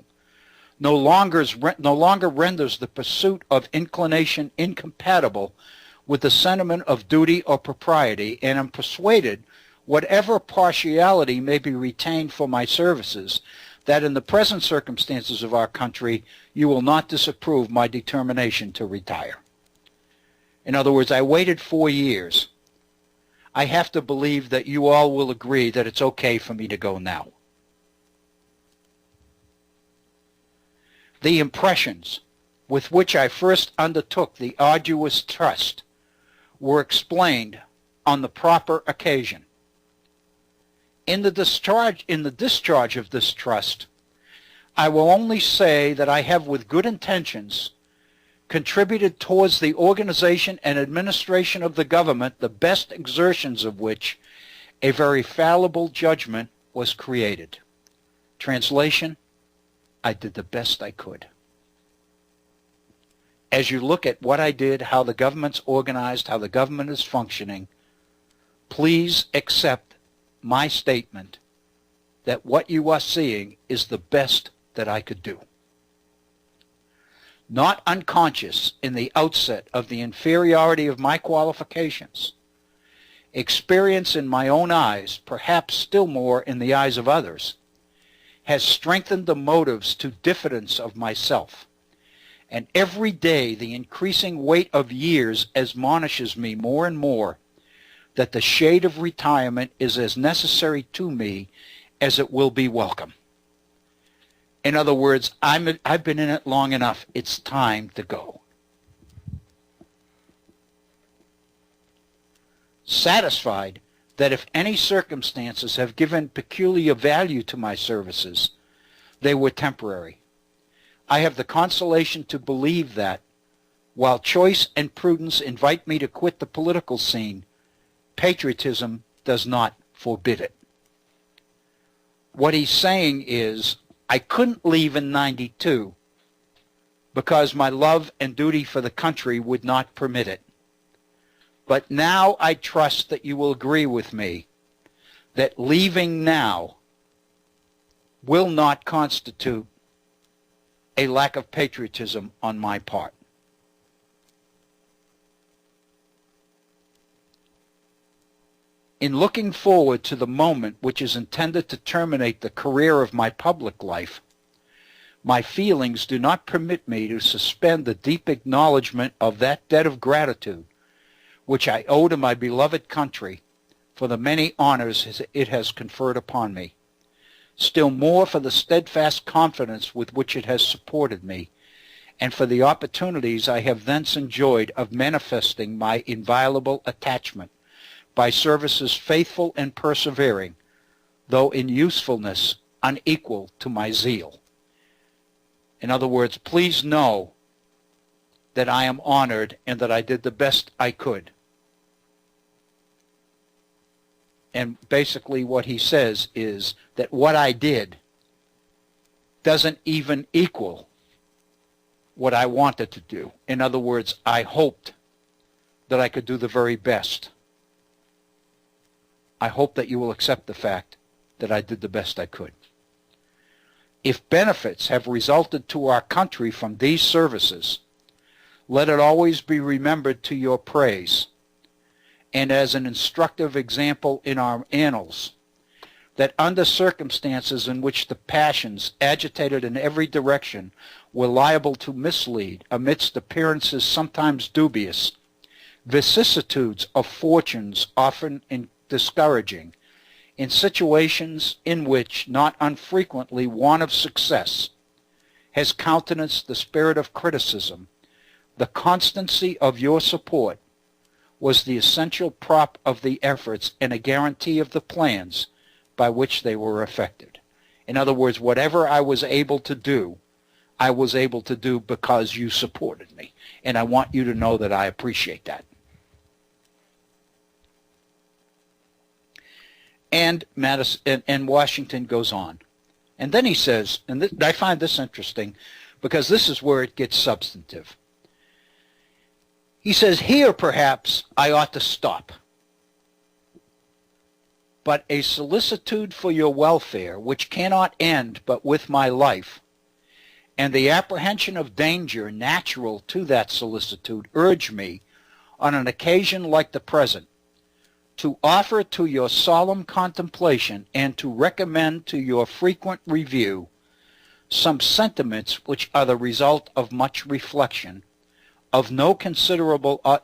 no longer renders the pursuit of inclination incompatible with the sentiment of duty or propriety, and am persuaded, whatever partiality may be retained for my services, that in the present circumstances of our country you will not disapprove my determination to retire. In other words, I waited 4 years. I have to believe that you all will agree that it's okay for me to go now. The impressions with which I first undertook the arduous trust were explained on the proper occasion. In the discharge of this trust, I will only say that I have with good intentions contributed towards the organization and administration of the government, the best exertions of which a very fallible judgment was created. Translation, I did the best I could. As you look at what I did, how the government's organized, how the government is functioning, please accept my statement that what you are seeing is the best that I could do. Not unconscious in the outset of the inferiority of my qualifications, experience in my own eyes, perhaps still more in the eyes of others, has strengthened the motives to diffidence of myself, and every day the increasing weight of years admonishes me more and more that the shade of retirement is as necessary to me as it will be welcome. In other words, I've been in it long enough. It's time to go. Satisfied that if any circumstances have given peculiar value to my services, they were temporary. I have the consolation to believe that, while choice and prudence invite me to quit the political scene, patriotism does not forbid it. What he's saying is, I couldn't leave in 92 because my love and duty for the country would not permit it. But now I trust that you will agree with me that leaving now will not constitute a lack of patriotism on my part. In looking forward to the moment which is intended to terminate the career of my public life, my feelings do not permit me to suspend the deep acknowledgment of that debt of gratitude which I owe to my beloved country for the many honors it has conferred upon me, still more for the steadfast confidence with which it has supported me, and for the opportunities I have thence enjoyed of manifesting my inviolable attachment by services faithful and persevering, though in usefulness unequal to my zeal. In other words, please know that I am honored and that I did the best I could. And basically what he says is that what I did doesn't even equal what I wanted to do. In other words, I hoped that I could do the very best. I hope that you will accept the fact that I did the best I could. If benefits have resulted to our country from these services, let it always be remembered to your praise, and as an instructive example in our annals, that under circumstances in which the passions, agitated in every direction, were liable to mislead amidst appearances sometimes dubious, vicissitudes of fortunes often discouraging, in situations in which not unfrequently want of success has countenanced the spirit of criticism, the constancy of your support was the essential prop of the efforts and a guarantee of the plans by which they were effected. In other words, whatever I was able to do, I was able to do because you supported me. And I want you to know that I appreciate that. And Washington goes on. And then he says, and I find this interesting because this is where it gets substantive. He says, here perhaps I ought to stop. But a solicitude for your welfare, which cannot end but with my life, and the apprehension of danger natural to that solicitude, urge me, on an occasion like the present, to offer to your solemn contemplation and to recommend to your frequent review some sentiments which are the result of much reflection, of no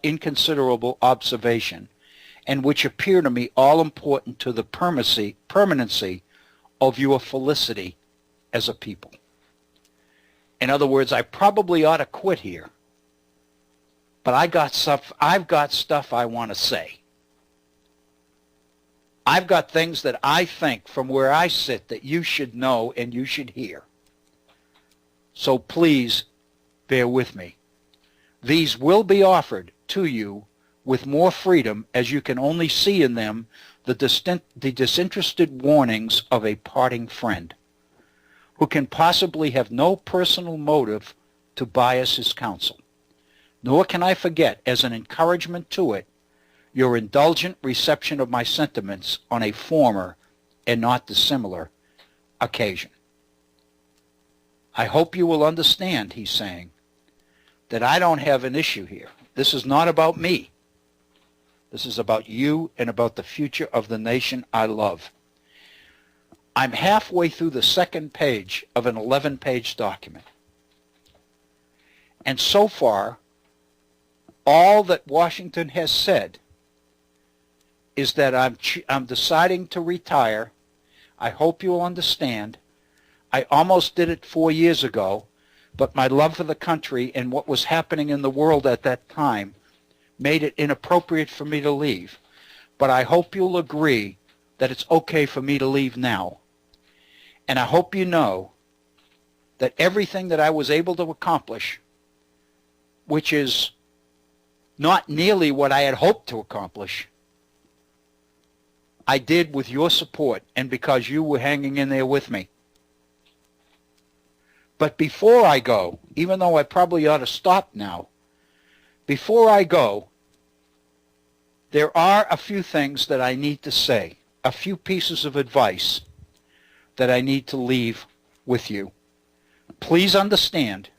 inconsiderable observation, and which appear to me all important to the permanency of your felicity as a people. In other words, I probably ought to quit here, but I've got stuff I want to say. I've got things that I think from where I sit that you should know and you should hear. So please bear with me. These will be offered to you with more freedom, as you can only see in them the disinterested warnings of a parting friend, who can possibly have no personal motive to bias his counsel. Nor can I forget, as an encouragement to it, your indulgent reception of my sentiments on a former and not dissimilar occasion. I hope you will understand, he's saying, that I don't have an issue here. This is not about me. This is about you and about the future of the nation I love. I'm halfway through the second page of an 11-page document. And so far, all that Washington has said is that I'm deciding to retire. I hope you will understand. I almost did it 4 years ago, but my love for the country and what was happening in the world at that time made it inappropriate for me to leave. But I hope you'll agree that it's okay for me to leave now. And I hope you know that everything that I was able to accomplish, which is not nearly what I had hoped to accomplish, I did with your support and because you were hanging in there with me. But before I go, even though I probably ought to stop now, before I go, there are a few things that I need to say, a few pieces of advice that I need to leave with you. Please understand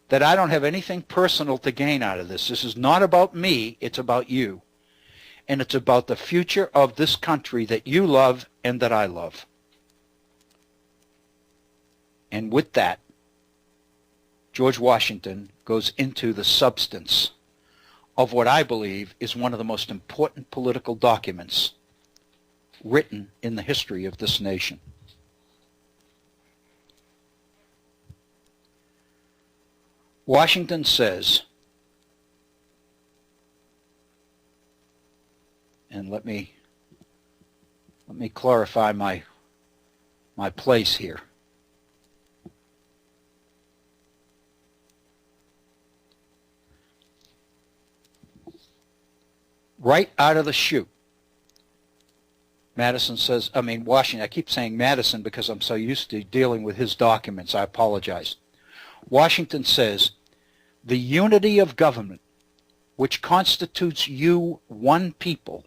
that I don't have anything personal to gain out of this. This is not about me, it's about you. And it's about the future of this country that you love and that I love. And with that, George Washington goes into the substance of what I believe is one of the most important political documents written in the history of this nation. Washington says, and let me clarify my place here. Right out of the chute, Washington, I keep saying Madison because I'm so used to dealing with his documents, I apologize. Washington says, the unity of government, which constitutes you one people,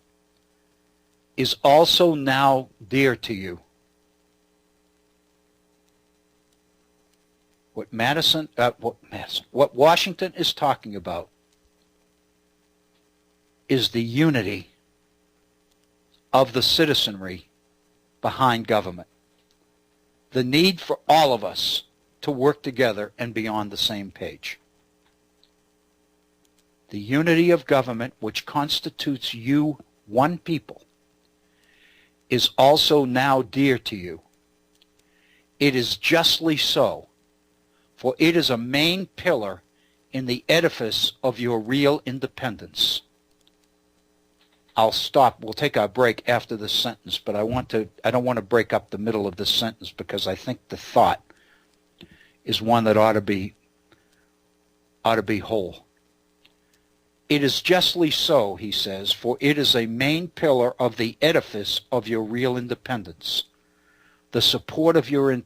is also now dear to you. What Washington is talking about is the unity of the citizenry behind government. The need for all of us to work together and be on the same page. The unity of government, which constitutes you one people, is also now dear to you. It is justly so, for it is a main pillar in the edifice of your real independence. I'll stop. We'll take our break after this sentence, but I don't want to break up the middle of this sentence because I think the thought is one that ought to be whole. It is justly so, he says, for it is a main pillar of the edifice of your real independence, the support of your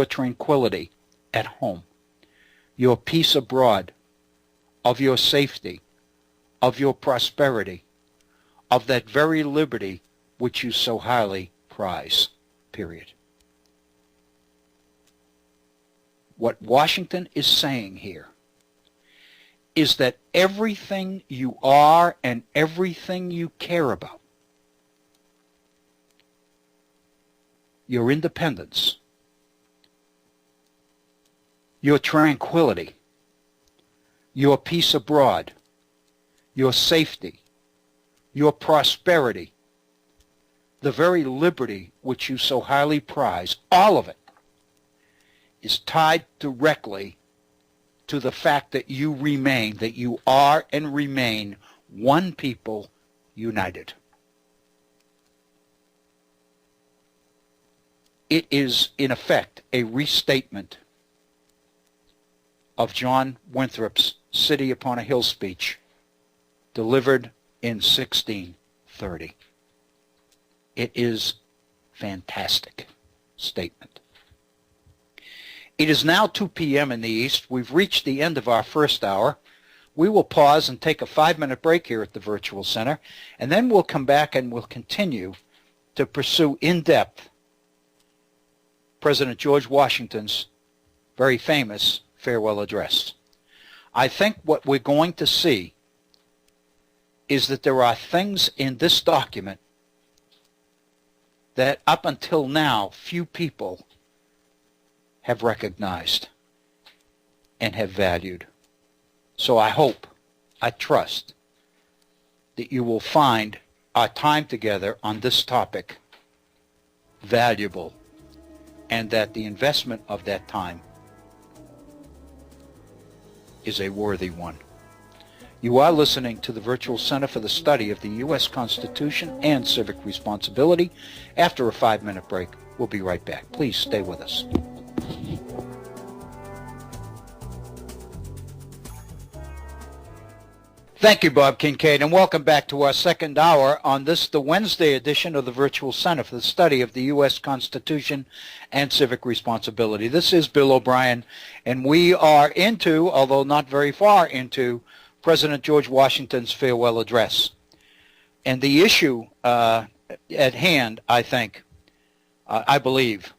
tranquility at home, your peace abroad, of your safety, of your prosperity, of that very liberty which you so highly prize, period. What Washington is saying here is that everything you are and everything you care about, your independence, your tranquility, your peace abroad, your safety, your prosperity, the very liberty which you so highly prize, all of it is tied directly to the fact that you remain, that you are and remain one people united. It is, in effect, a restatement of John Winthrop's City Upon a Hill speech delivered in 1630. It is a fantastic statement. It is now 2 p.m. in the East. We've reached the end of our first hour. We will pause and take a 5-minute break here at the Virtual Center, and then we'll come back and we'll continue to pursue in depth President George Washington's very famous farewell address. I think what we're going to see is that there are things in this document that up until now few people have recognized and have valued. So I hope, I trust, that you will find our time together on this topic valuable, and that the investment of that time is a worthy one. You are listening to the Virtual Center for the Study of the U.S. Constitution and Civic Responsibility. After a 5-minute break, we'll be right back. Please stay with us. Thank you, Bob Kincaid, and welcome back to our second hour on this, the Wednesday edition of the Virtual Center for the Study of the U.S. Constitution and Civic Responsibility. This is Bill O'Brien, and we are into, although not very far into, President George Washington's farewell address. And the issue at hand, I think, I believe,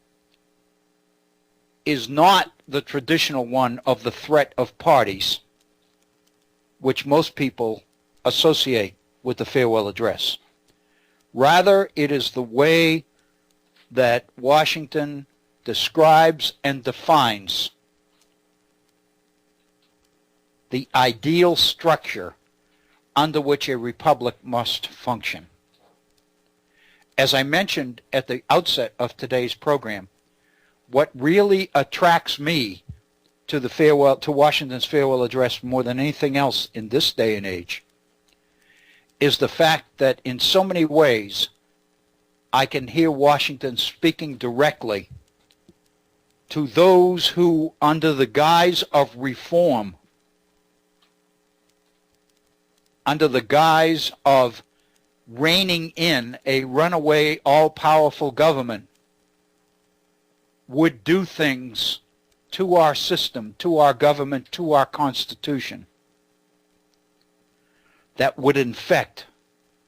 is not the traditional one of the threat of parties, which most people associate with the farewell address. Rather, it is the way that Washington describes and defines the ideal structure under which a republic must function. As I mentioned at the outset of today's program, what really attracts me to Washington's farewell address more than anything else in this day and age is the fact that in so many ways I can hear Washington speaking directly to those who, under the guise of reform, under the guise of reining in a runaway, all-powerful government, would do things to our system, to our government, to our Constitution that would in fact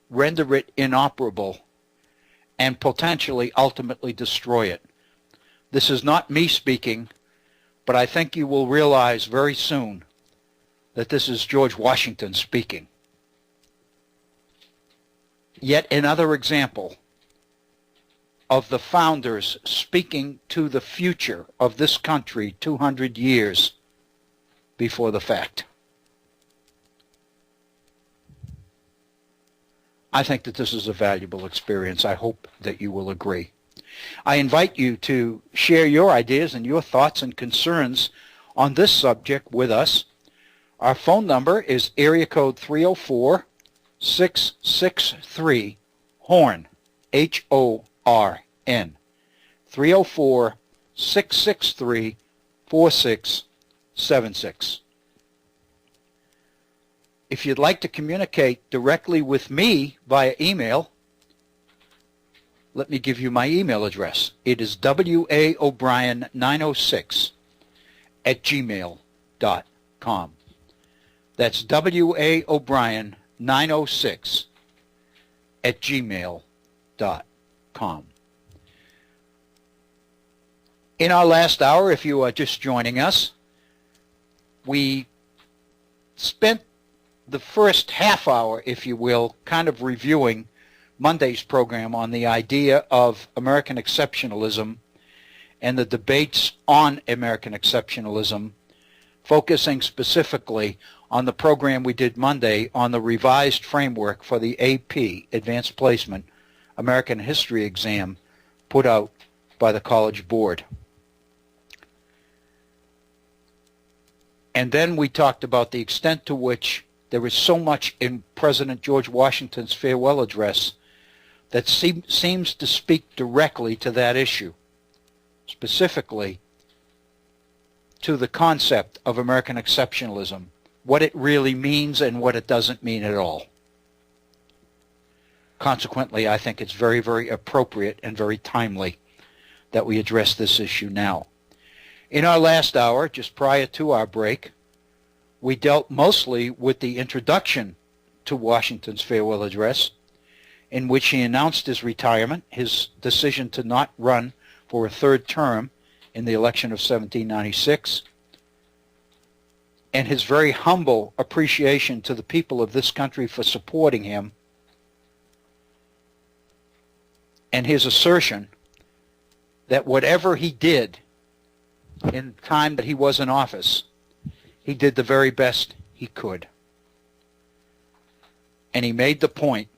render it inoperable and potentially ultimately destroy it. This is not me speaking, but I think you will realize very soon that this is George Washington speaking. Yet another example of the founders speaking to the future of this country 200 years before the fact. I think that this is a valuable experience. I hope that you will agree. I invite you to share your ideas and your thoughts and concerns on this subject with us. Our phone number is area code 304-663-HORN, HORN, 304-663-4676. If you'd like to communicate directly with me via email, let me give you my email address. It is waobrien906 at gmail.com. That's waobrien906 at gmail.com. In our last hour, if you are just joining us, we spent the first half hour, if you will, kind of reviewing Monday's program on the idea of American exceptionalism and the debates on American exceptionalism focusing specifically on the program we did Monday on the revised framework for the AP, Advanced Placement, American History exam put out by the College Board. And then we talked about the extent to which there is so much in President George Washington's farewell address that seems to speak directly to that issue, specifically to the concept of American exceptionalism, what it really means and what it doesn't mean at all. Consequently, I think it's very, very appropriate and very timely that we address this issue now. In our last hour, just prior to our break, we dealt mostly with the introduction to Washington's farewell address, in which he announced his retirement, his decision to not run for a third term in the election of 1796, and his very humble appreciation to the people of this country for supporting him, and his assertion that whatever he did in the time that he was in office, he did the very best he could. And he made the point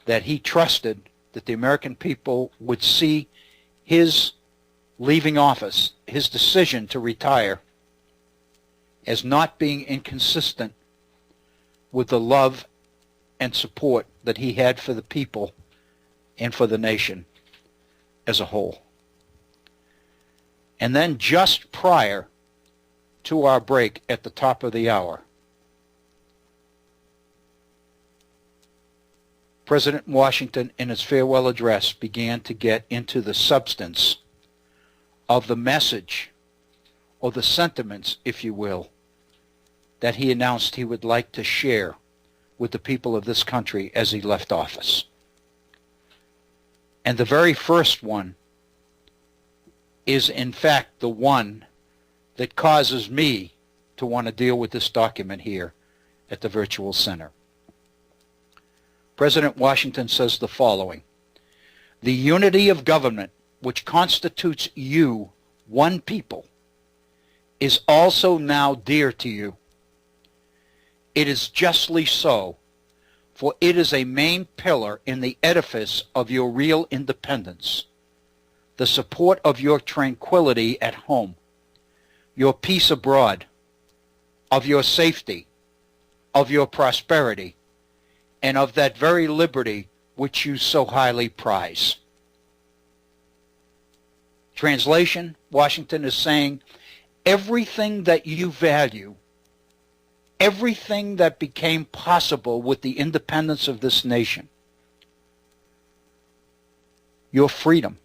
that he trusted that the American people would see his leaving office, his decision to retire, as not being inconsistent with the love and support that he had for the people and for the nation as a whole. And then just prior to our break at the top of the hour, President Washington, in his farewell address, began to get into the substance of the message, or the sentiments, if you will, that he announced he would like to share with the people of this country as he left office. And the very first one is, in fact, the one that causes me to want to deal with this document here at the Virtual Center. President Washington says the following: "The unity of government which constitutes you, one people, is also now dear to you. It is justly so, for it is a main pillar in the edifice of your real independence, the support of your tranquility at home, your peace abroad, of your safety, of your prosperity, and of that very liberty which you so highly prize." Translation, Washington is saying, everything that you value, everything that became possible with the independence of this nation, your freedom,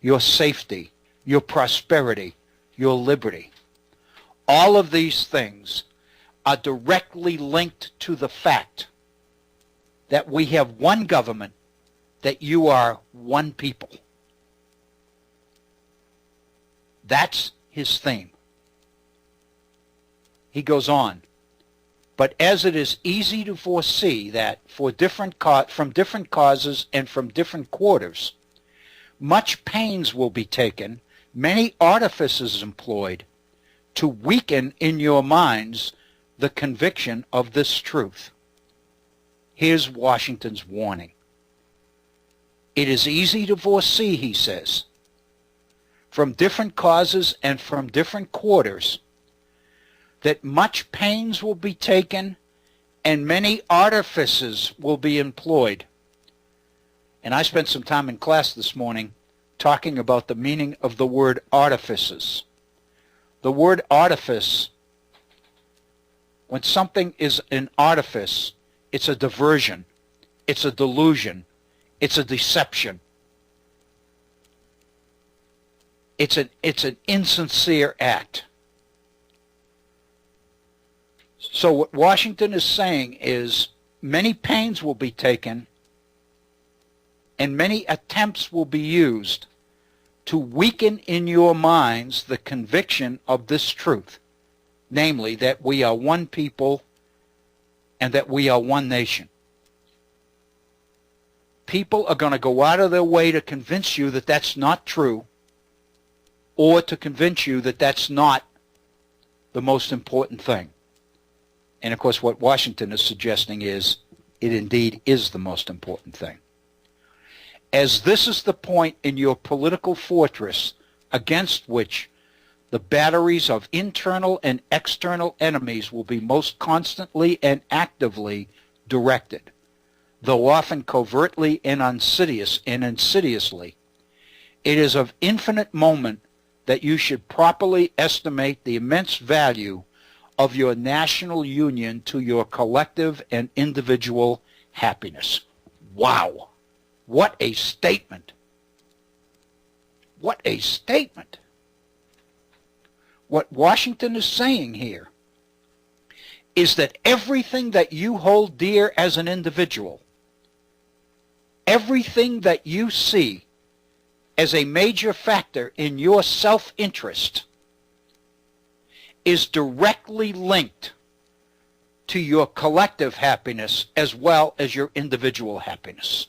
your safety, your prosperity, your liberty, all of these things are directly linked to the fact that we have one government, that you are one people. That's his theme. He goes on, "But as it is easy to foresee that from different causes and from different quarters, much pains will be taken, many artifices employed, to weaken in your minds the conviction of this truth." Here's Washington's warning. It is easy to foresee, he says, from different causes and from different quarters, that much pains will be taken and many artifices will be employed. And I spent some time in class this morning talking about the meaning of the word artifices. The word artifice, when something is an artifice, it's a diversion, it's a delusion, it's a deception. It's an insincere act. So what Washington is saying is many pains will be taken and many attempts will be used to weaken in your minds the conviction of this truth, namely that we are one people and that we are one nation. People are going to go out of their way to convince you that that's not true, or to convince you that that's not the most important thing. And of course what Washington is suggesting is it indeed is the most important thing. As this is the point in your political fortress against which the batteries of internal and external enemies will be most constantly and actively directed, though often covertly and insidiously, it is of infinite moment that you should properly estimate the immense value of your national union to your collective and individual happiness. Wow! What a statement! What a statement! What Washington is saying here is that everything that you hold dear as an individual, everything that you see as a major factor in your self-interest is directly linked to your collective happiness as well as your individual happiness.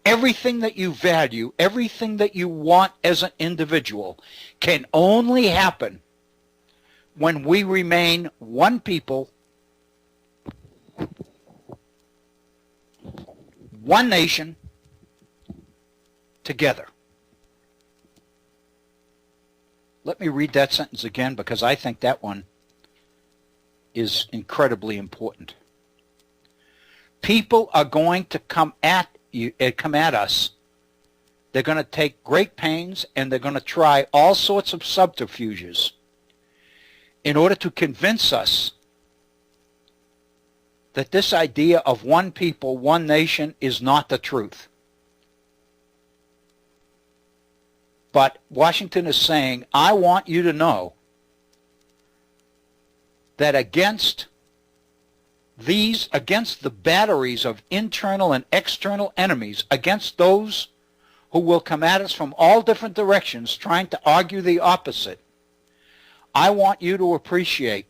Everything that you value, everything that you want as an individual can only happen when we remain one people, one nation, together. Let me read that sentence again because I think that one is incredibly important. People are going to come at us. They're going to take great pains and they're going to try all sorts of subterfuges in order to convince us that this idea of one people, one nation is not the truth. But Washington is saying, I want you to know that against the batteries of internal and external enemies, against those who will come at us from all different directions trying to argue the opposite, I want you to appreciate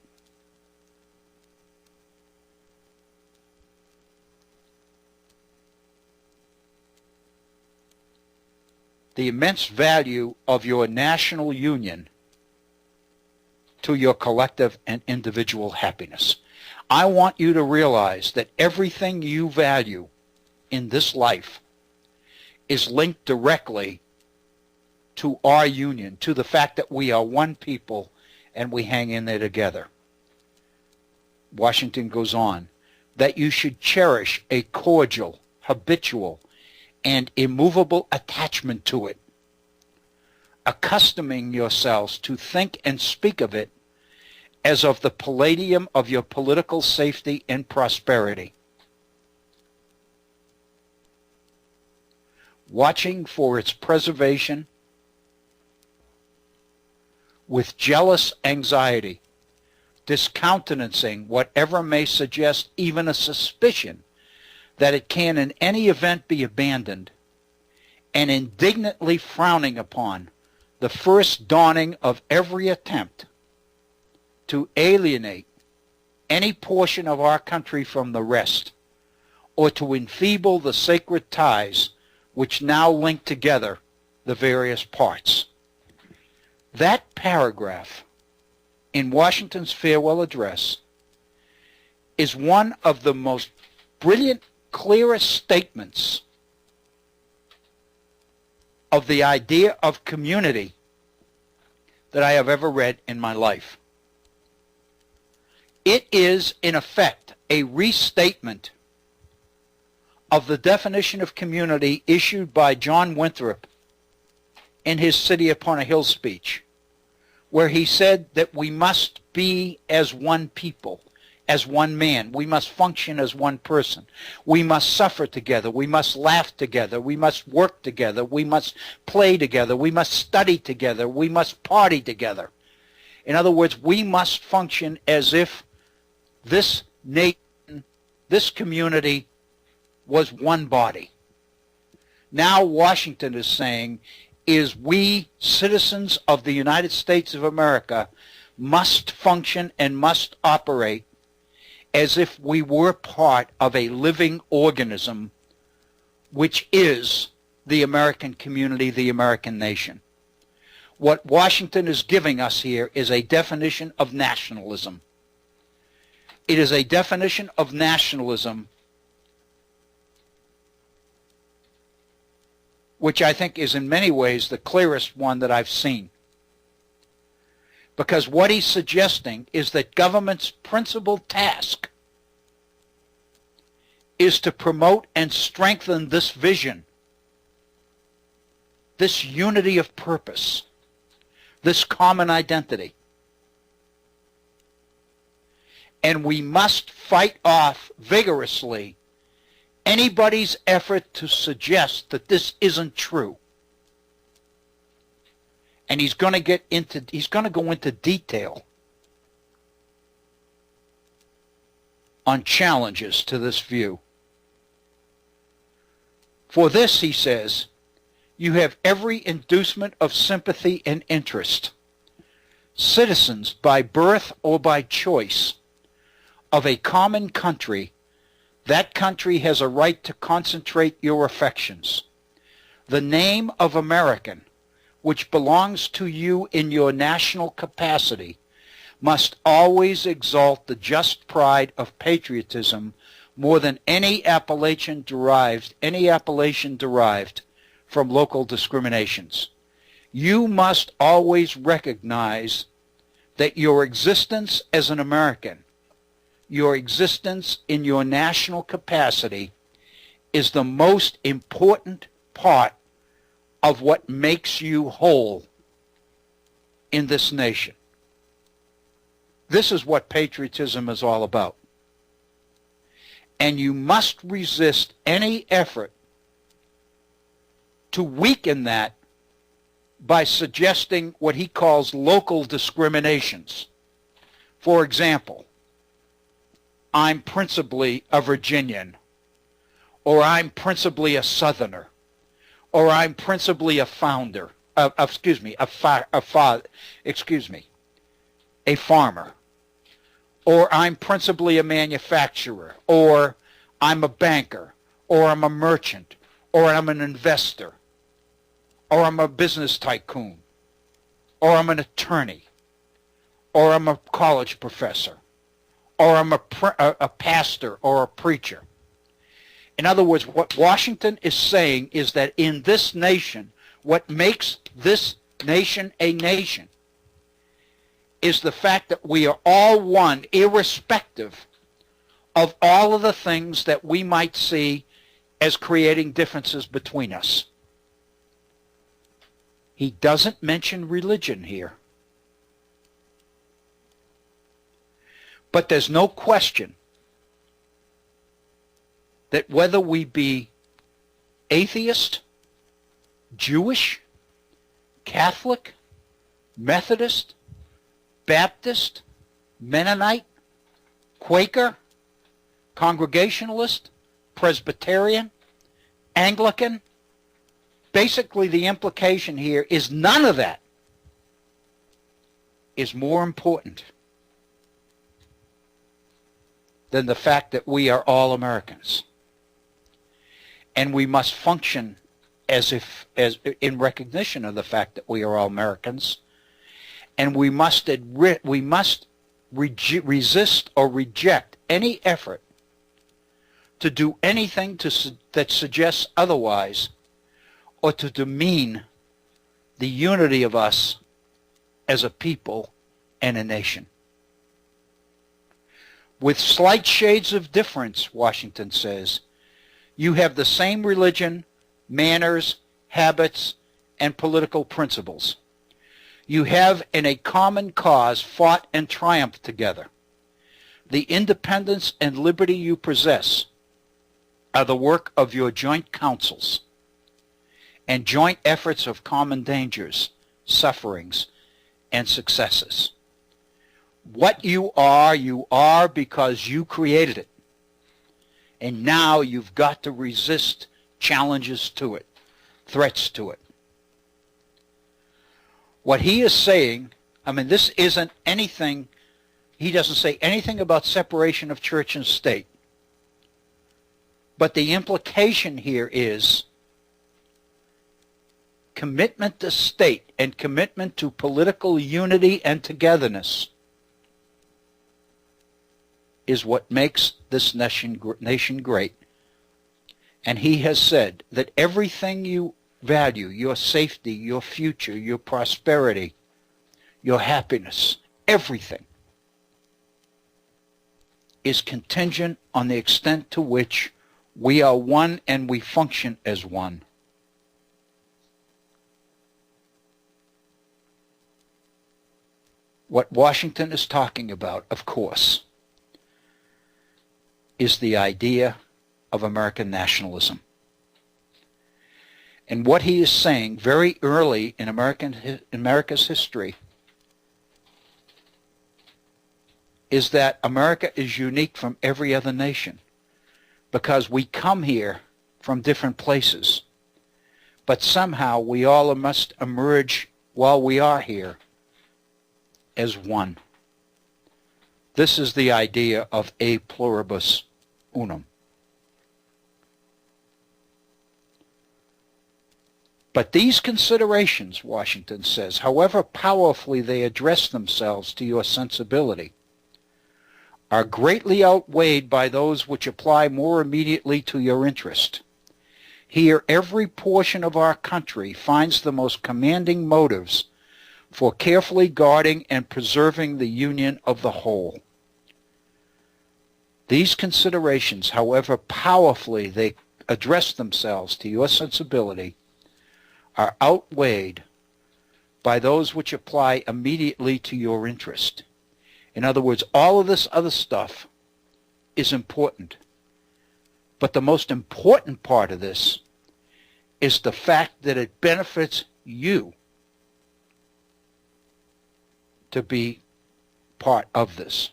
the immense value of your national union to your collective and individual happiness. I want you to realize that everything you value in this life is linked directly to our union, to the fact that we are one people and we hang in there together. Washington goes on, that you should cherish a cordial, habitual, and immovable attachment to it, accustoming yourselves to think and speak of it as of the palladium of your political safety and prosperity, watching for its preservation with jealous anxiety, discountenancing whatever may suggest even a suspicion that it can in any event be abandoned, and indignantly frowning upon the first dawning of every attempt to alienate any portion of our country from the rest, or to enfeeble the sacred ties which now link together the various parts. That paragraph in Washington's farewell address is one of the most brilliant, clearest statements of the idea of community that I have ever read in my life. It is, in effect, a restatement of the definition of community issued by John Winthrop in his City Upon a Hill speech, where he said that we must be as one people, as one man. We must function as one person. We must suffer together. We must laugh together. We must work together. We must play together. We must study together. We must party together. In other words, we must function as if this nation, this community was one body. Now Washington is saying is we, citizens of the United States of America, must function and must operate as if we were part of a living organism, which is the American community, the American nation. What Washington is giving us here is a definition of nationalism. It is a definition of nationalism which I think is in many ways the clearest one that I've seen. Because what he's suggesting is that government's principal task is to promote and strengthen this vision, this unity of purpose, this common identity. And we must fight off vigorously anybody's effort to suggest that this isn't true. And he's going to go into detail on challenges to this view. For this, he says, you have every inducement of sympathy and interest. Citizens by birth or by choice of a common country, that country has a right to concentrate your affections. The name of American, which belongs to you in your national capacity, must always exalt the just pride of patriotism more than any appellation derived from local discriminations. You must always recognize that your existence as an American, your existence in your national capacity, is the most important part of what makes you whole in this nation. This is what patriotism is all about. And you must resist any effort to weaken that by suggesting what he calls local discriminations. For example, I'm principally a Virginian, or I'm principally a Southerner, or I'm principally a farmer, or I'm principally a manufacturer, or I'm a banker, or I'm a merchant, or I'm an investor, or I'm a business tycoon, or I'm an attorney, or I'm a college professor, or I'm a pastor or a preacher. In other words, what Washington is saying is that in this nation, what makes this nation a nation is the fact that we are all one, irrespective of all of the things that we might see as creating differences between us. He doesn't mention religion here. But there's no question that whether we be atheist, Jewish, Catholic, Methodist, Baptist, Mennonite, Quaker, Congregationalist, Presbyterian, Anglican, basically the implication here is none of that is more important than the fact that we are all Americans. And we must function as in recognition of the fact that we are all Americans, and we must resist or reject any effort to do anything that suggests otherwise, or to demean the unity of us as a people and a nation. With slight shades of difference, Washington says, you have the same religion, manners, habits, and political principles. You have in a common cause fought and triumphed together. The independence and liberty you possess are the work of your joint councils and joint efforts of common dangers, sufferings, and successes. What you are because you created it. And now you've got to resist challenges to it, threats to it. What he is saying, this isn't anything, he doesn't say anything about separation of church and state. But the implication here is commitment to state and commitment to political unity and togetherness is what makes this nation great. And he has said that everything you value, your safety, your future, your prosperity, your happiness, everything is contingent on the extent to which we are one and we function as one. What Washington is talking about, of course, is the idea of American nationalism. And what he is saying very early in America's history is that America is unique from every other nation because we come here from different places, but somehow we all must emerge while we are here as one. This is the idea of a pluribus unum. But these considerations, Washington says, however powerfully they address themselves to your sensibility, are greatly outweighed by those which apply more immediately to your interest. Here every portion of our country finds the most commanding motives for carefully guarding and preserving the union of the whole. These considerations, however powerfully they address themselves to your sensibility, are outweighed by those which apply immediately to your interest. In other words, all of this other stuff is important. But the most important part of this is the fact that it benefits you to be part of this.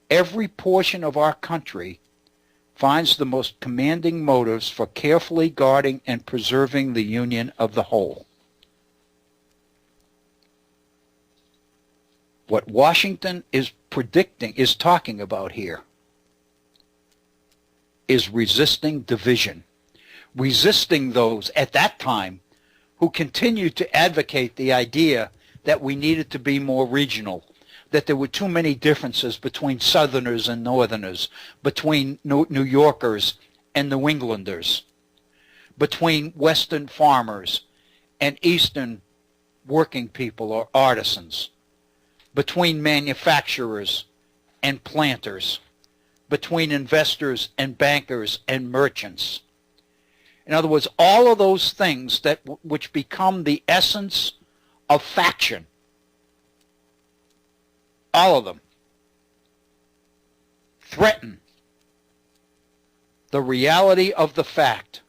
Every portion of our country finds the most commanding motives for carefully guarding and preserving the union of the whole. What Washington is predicting, is talking about here, is resisting division. Resisting those at that time who continued to advocate the idea that we needed to be more regional, that there were too many differences between Southerners and Northerners, between New Yorkers and New Englanders, between Western farmers and Eastern working people or artisans, between manufacturers and planters, between investors and bankers and merchants. In other words, all of those things that which become the essence of faction, all of them threaten the reality of the fact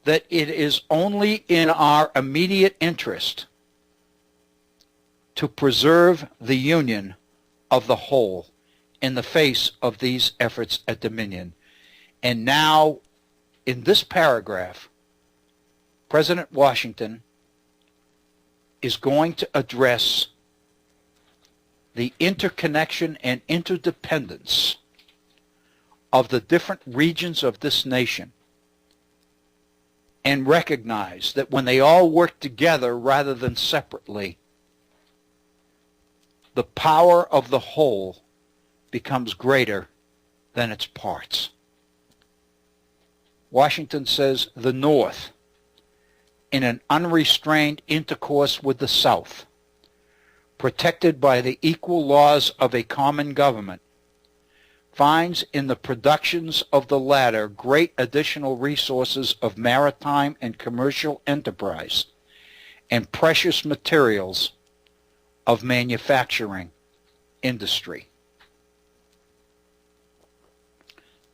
that it is only in our immediate interest to preserve the union of the whole in the face of these efforts at dominion. And now, in this paragraph, President Washington is going to address the interconnection and interdependence of the different regions of this nation and recognize that when they all work together rather than separately, the power of the whole becomes greater than its parts. Washington says the North, in an unrestrained intercourse with the South, protected by the equal laws of a common government, finds in the productions of the latter great additional resources of maritime and commercial enterprise and precious materials of manufacturing industry.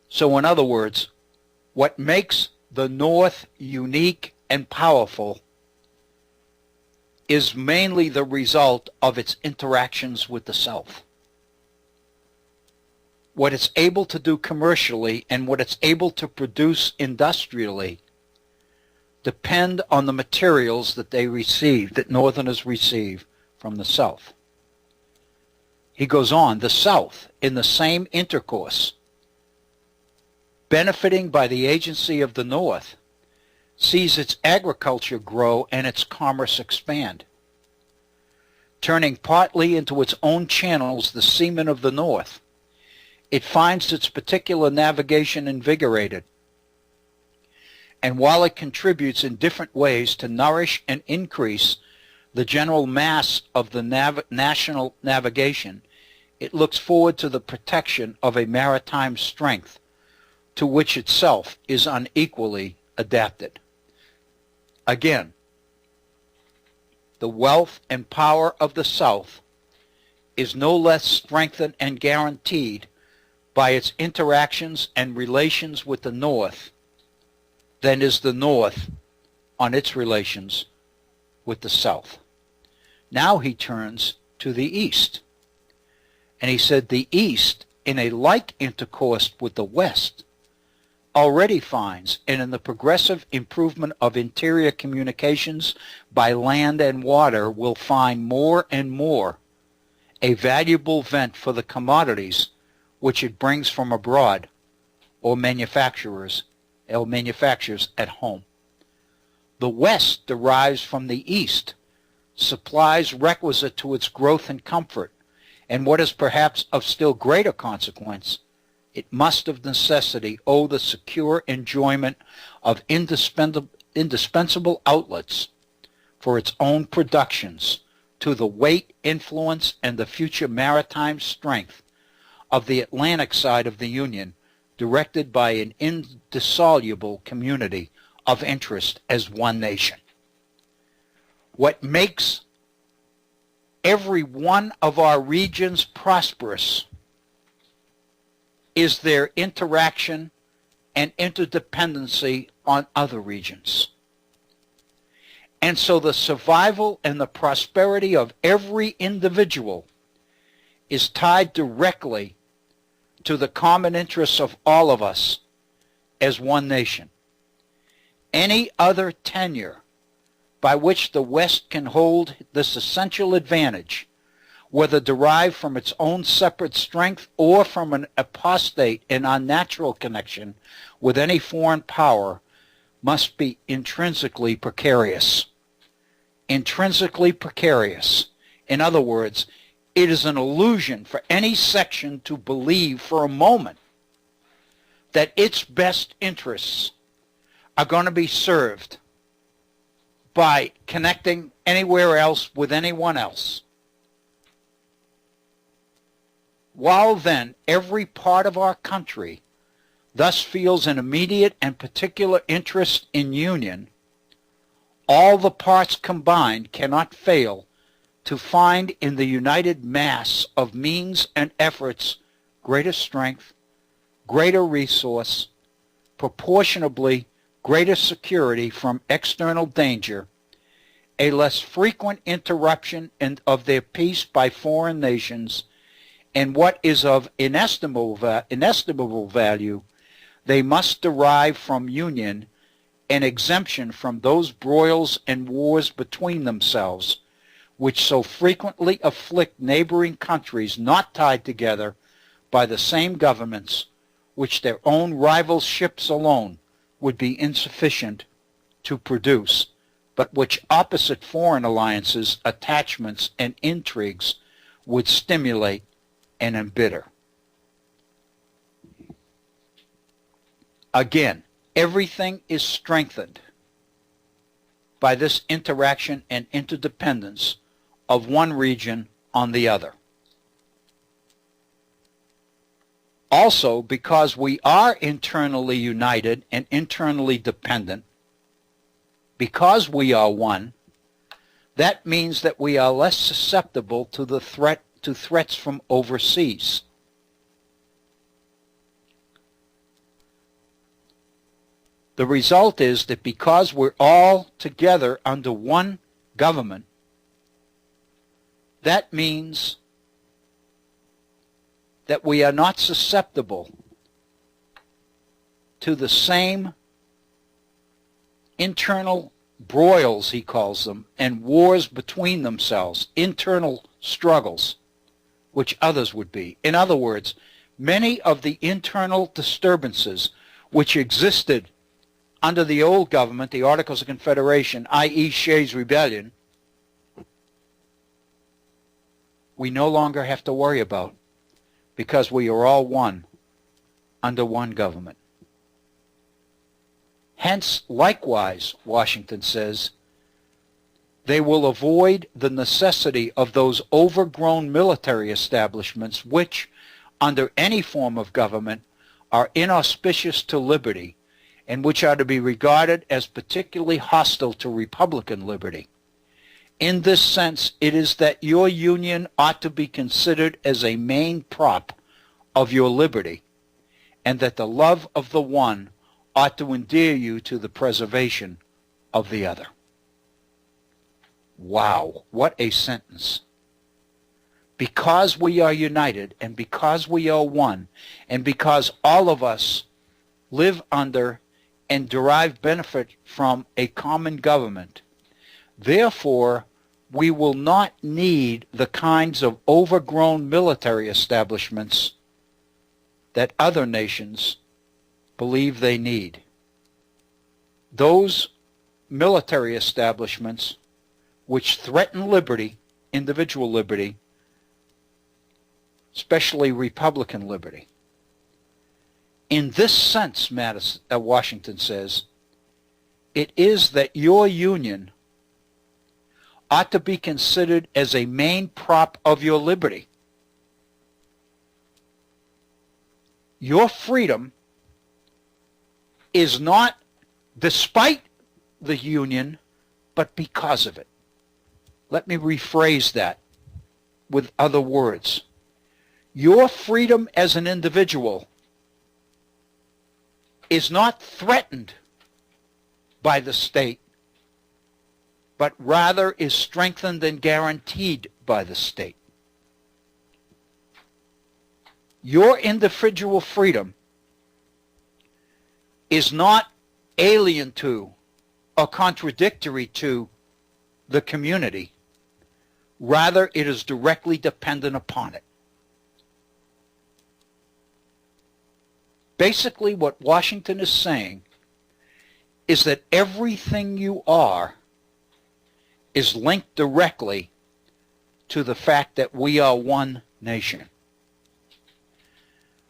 So in other words, what makes the North unique and powerful is mainly the result of its interactions with the South. What it's able to do commercially and what it's able to produce industrially depend on the materials that they receive, that Northerners receive from the South. He goes on, the South, in the same intercourse, benefiting by the agency of the North, sees its agriculture grow and its commerce expand, turning partly into its own channels the seamen of the North. It finds its particular navigation invigorated, and while it contributes in different ways to nourish and increase the general mass of the national navigation, it looks forward to the protection of a maritime strength to which itself is unequally adapted. Again, the wealth and power of the South is no less strengthened and guaranteed by its interactions and relations with the North than is the North on its relations with the South. Now he turns to the East, and he said the East, in a like intercourse with the West, already finds, and in the progressive improvement of interior communications by land and water, will find more and more a valuable vent for the commodities which it brings from abroad or manufactures at home. The West derives from the East supplies requisite to its growth and comfort, and what is perhaps of still greater consequence, it must of necessity owe the secure enjoyment of indispensable outlets for its own productions to the weight, influence, and the future maritime strength of the Atlantic side of the Union, directed by an indissoluble community of interest as one nation. What makes every one of our regions prosperous is their interaction and interdependency on other regions. And so the survival and the prosperity of every individual is tied directly to the common interests of all of us as one nation. Any other tenure by which the West can hold this essential advantage, whether derived from its own separate strength or from an apostate and unnatural connection with any foreign power, must be intrinsically precarious. Intrinsically precarious. In other words, it is an illusion for any section to believe for a moment that its best interests are going to be served by connecting anywhere else with anyone else. While then every part of our country thus feels an immediate and particular interest in union, all the parts combined cannot fail to find in the united mass of means and efforts greater strength, greater resource, proportionably greater security from external danger, a less frequent interruption of their peace by foreign nations, and what is of inestimable value, they must derive from union an exemption from those broils and wars between themselves, which so frequently afflict neighboring countries not tied together by the same governments, which their own rival ships alone would be insufficient to produce, but which opposite foreign alliances, attachments, and intrigues would stimulate and embitter. Again, everything is strengthened by this interaction and interdependence of one region on the other. Also, because we are internally united and internally dependent, because we are one, that means that we are less susceptible to the threats from overseas. The result is that because we're all together under one government, that means that we are not susceptible to the same internal broils, he calls them, and wars between themselves, internal struggles, which others would be. In other words, many of the internal disturbances which existed under the old government, the Articles of Confederation, i.e. Shays' Rebellion, we no longer have to worry about, because we are all one under one government. Hence, likewise, Washington says, they will avoid the necessity of those overgrown military establishments which, under any form of government, are inauspicious to liberty and which are to be regarded as particularly hostile to republican liberty. In this sense, it is that your union ought to be considered as a main prop of your liberty, and that the love of the one ought to endear you to the preservation of the other. Wow, what a sentence. Because we are united, and because we are one, and because all of us live under and derive benefit from a common government, therefore we will not need the kinds of overgrown military establishments that other nations believe they need. Those military establishments which threaten liberty, individual liberty, especially republican liberty. In this sense, Washington says, it is that your union ought to be considered as a main prop of your liberty. Your freedom is not despite the union, but because of it. Let me rephrase that with other words. Your freedom as an individual is not threatened by the state, but rather is strengthened and guaranteed by the state. Your individual freedom is not alien to or contradictory to the community. Rather, it is directly dependent upon it. Basically, what Washington is saying is that everything you are is linked directly to the fact that we are one nation.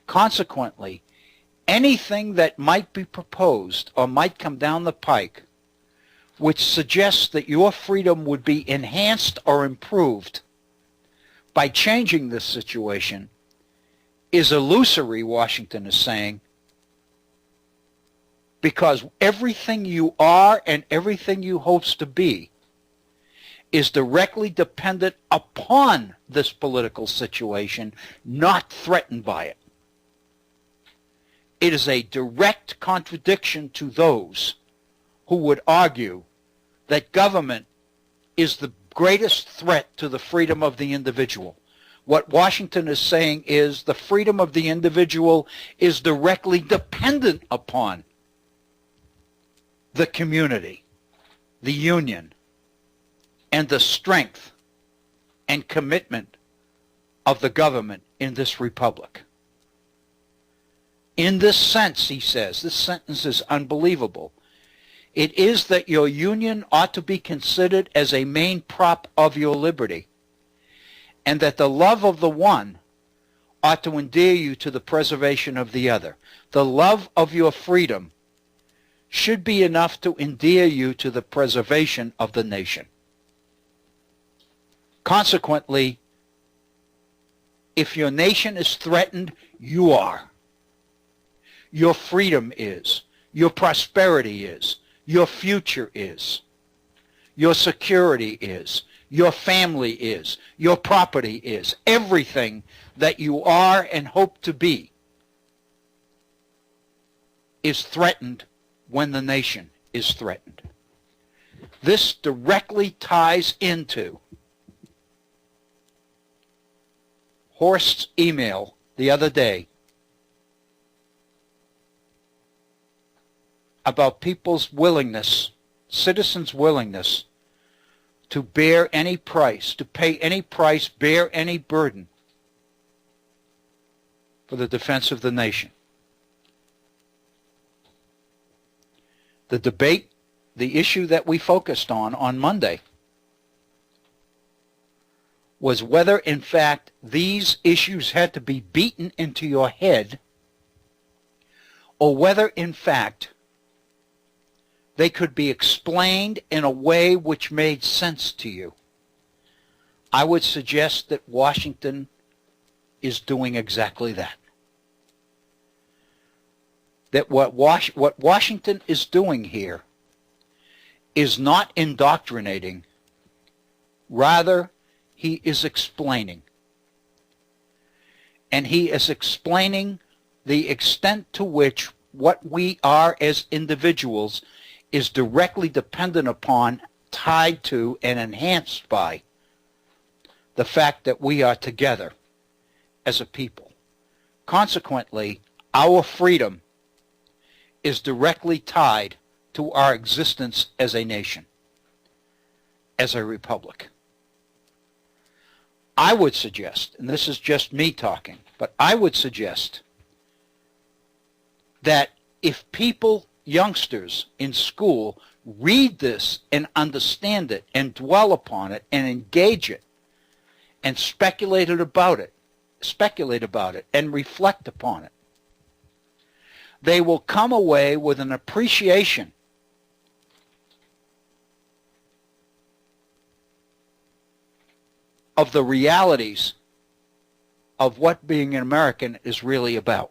Consequently, anything that might be proposed or might come down the pike which suggests that your freedom would be enhanced or improved by changing this situation is illusory, Washington is saying, because everything you are and everything you hope to be is directly dependent upon this political situation, not threatened by it. It is a direct contradiction to those who would argue that government is the greatest threat to the freedom of the individual. What Washington is saying is the freedom of the individual is directly dependent upon the community, the union, and the strength and commitment of the government in this republic. In this sense, he says, this sentence is unbelievable. It is that your union ought to be considered as a main prop of your liberty, and that the love of the one ought to endear you to the preservation of the other. The love of your freedom should be enough to endear you to the preservation of the nation. Consequently, if your nation is threatened, you are. Your freedom is. Your prosperity is. Your future is. Your security is. Your family is. Your property is. Everything that you are and hope to be is threatened when the nation is threatened. This directly ties into Horst's email the other day about people's willingness, citizens' willingness to bear any price, to pay any price, bear any burden for the defense of the nation. The debate, the issue that we focused on Monday, was whether, in fact, these issues had to be beaten into your head or whether, in fact, they could be explained in a way which made sense to you. I would suggest that Washington is doing exactly that. That what Washington is doing here is not indoctrinating, rather he is explaining. And he is explaining the extent to which what we are as individuals is directly dependent upon, tied to, and enhanced by the fact that we are together as a people. Consequently, our freedom is directly tied to our existence as a nation, as a republic. I would suggest, and this is just me talking, but I would suggest that if people, youngsters in school, read this and understand it and dwell upon it and engage it and speculate about it and reflect upon it, they will come away with an appreciation of the realities of what being an American is really about.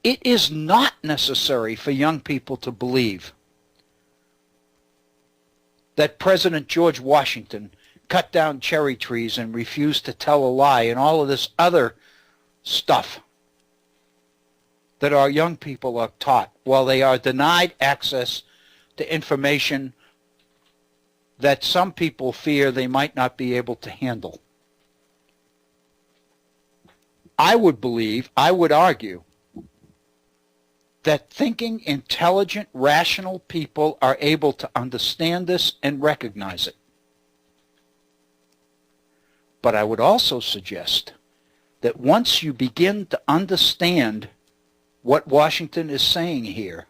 It is not necessary for young people to believe that President George Washington cut down cherry trees and refused to tell a lie and all of this other stuff that our young people are taught while they are denied access to information that some people fear they might not be able to handle. I would argue that thinking, intelligent, rational people are able to understand this and recognize it. But I would also suggest that once you begin to understand what Washington is saying here,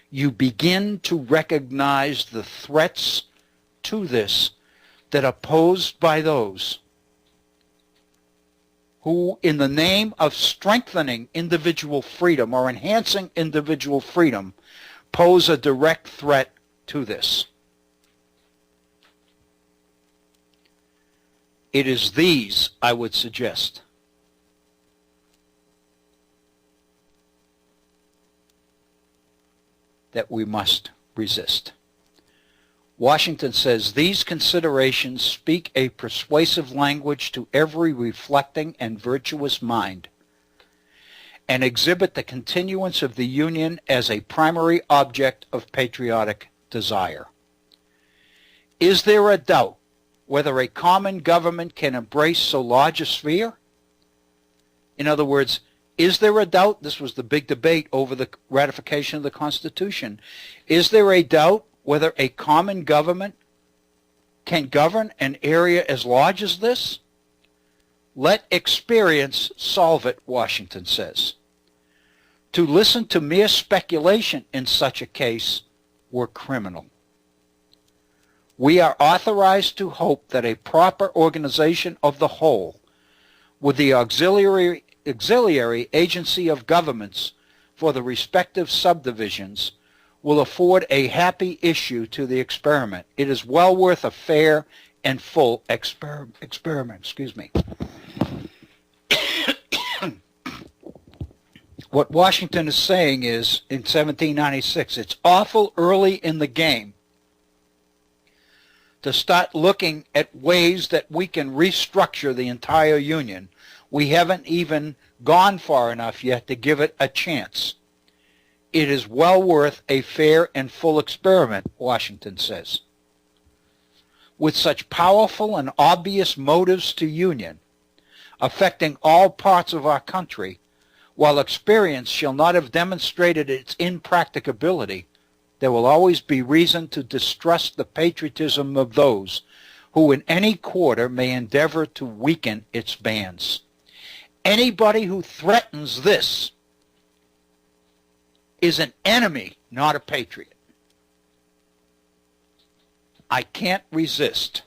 you begin to recognize the threats to this that are posed by those who, in the name of strengthening individual freedom or enhancing individual freedom, pose a direct threat to this. It is these, I would suggest, that we must resist. Washington says these considerations speak a persuasive language to every reflecting and virtuous mind and exhibit the continuance of the Union as a primary object of patriotic desire. Is there a doubt whether a common government can embrace so large a sphere? In other words, is there a doubt? This was the big debate over the ratification of the Constitution. Is there a doubt whether a common government can govern an area as large as this? Let experience solve it, Washington says. To listen to mere speculation in such a case were criminal. We are authorized to hope that a proper organization of the whole, with the auxiliary agency of governments for the respective subdivisions, will afford a happy issue to the experiment. It is well worth a fair and full experiment. What Washington is saying is, in 1796, it's awful early in the game to start looking at ways that we can restructure the entire Union. We haven't even gone far enough yet to give it a chance. It is well worth a fair and full experiment, Washington says. With such powerful and obvious motives to union, affecting all parts of our country, while experience shall not have demonstrated its impracticability, there will always be reason to distrust the patriotism of those who in any quarter may endeavor to weaken its bands. Anybody who threatens this is an enemy, not a patriot. I can't resist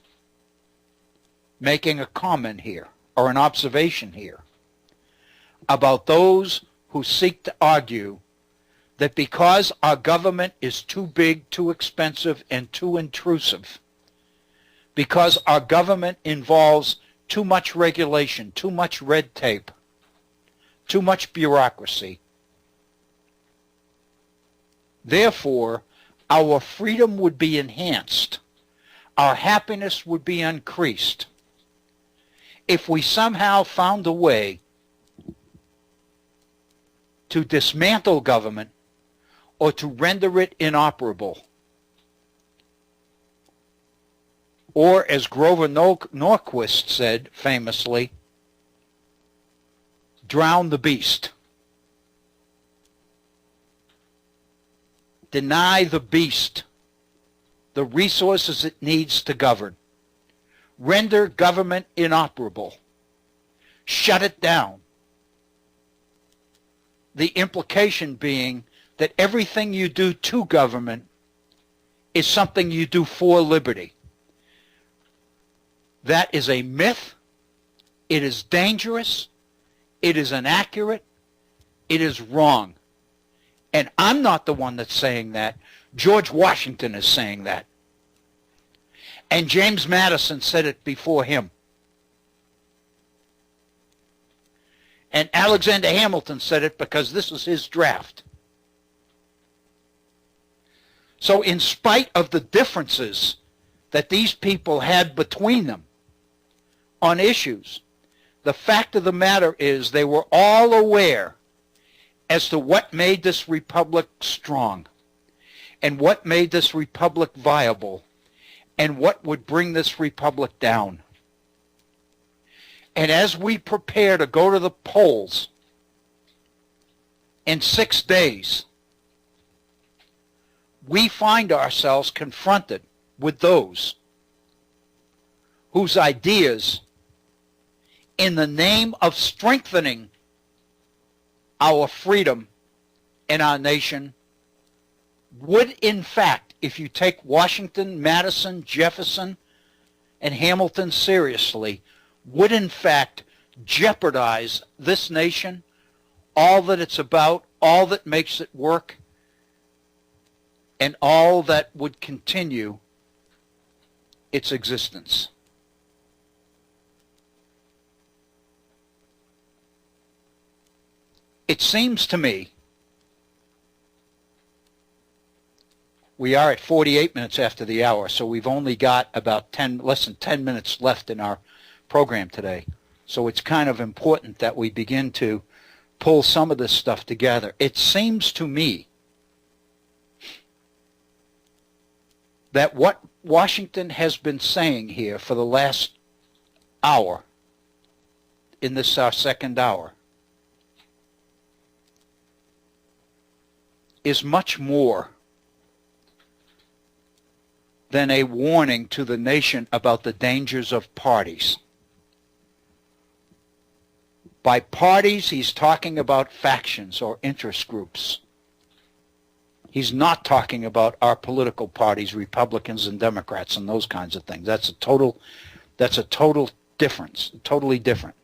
making a comment here or an observation here about those who seek to argue that because our government is too big, too expensive, and too intrusive, because our government involves too much regulation, too much red tape, too much bureaucracy, therefore, our freedom would be enhanced, our happiness would be increased, if we somehow found a way to dismantle government or to render it inoperable. Or, as Grover Norquist said famously, drown the beast. Deny the beast the resources it needs to govern. Render government inoperable. Shut it down. The implication being that everything you do to government is something you do for liberty. That is a myth. It is dangerous. It is inaccurate. It is wrong. And I'm not the one that's saying that. George Washington is saying that. And James Madison said it before him. And Alexander Hamilton said it because this was his draft. So in spite of the differences that these people had between them on issues, the fact of the matter is they were all aware as to what made this republic strong and what made this republic viable and what would bring this republic down. And as we prepare to go to the polls in 6 days, we find ourselves confronted with those whose ideas, in the name of strengthening our freedom and our nation, would in fact, if you take Washington, Madison, Jefferson, and Hamilton seriously, would in fact jeopardize this nation, all that it's about, all that makes it work, and all that would continue its existence. It seems to me we are at 48 minutes after the hour, so we've only got about less than 10 minutes left in our program today. So it's kind of important that we begin to pull some of this stuff together. It seems to me that what Washington has been saying here for the last hour, in this our second hour, is much more than a warning to the nation about the dangers of parties. By parties, he's talking about factions or interest groups. He's not talking about our political parties, Republicans and Democrats and those kinds of things. That's a total difference, totally different.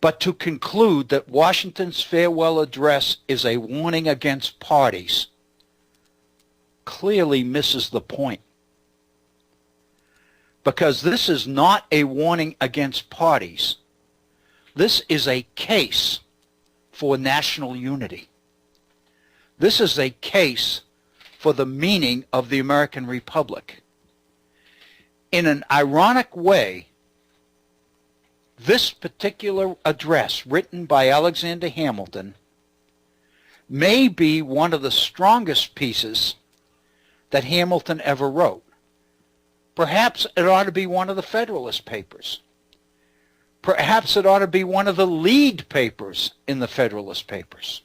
But to conclude that Washington's farewell address is a warning against parties clearly misses the point. Because this is not a warning against parties. This is a case for national unity. This is a case for the meaning of the American Republic. In an ironic way, this particular address written by Alexander Hamilton may be one of the strongest pieces that Hamilton ever wrote. Perhaps it ought to be one of the Federalist Papers. Perhaps it ought to be one of the lead papers in the Federalist Papers.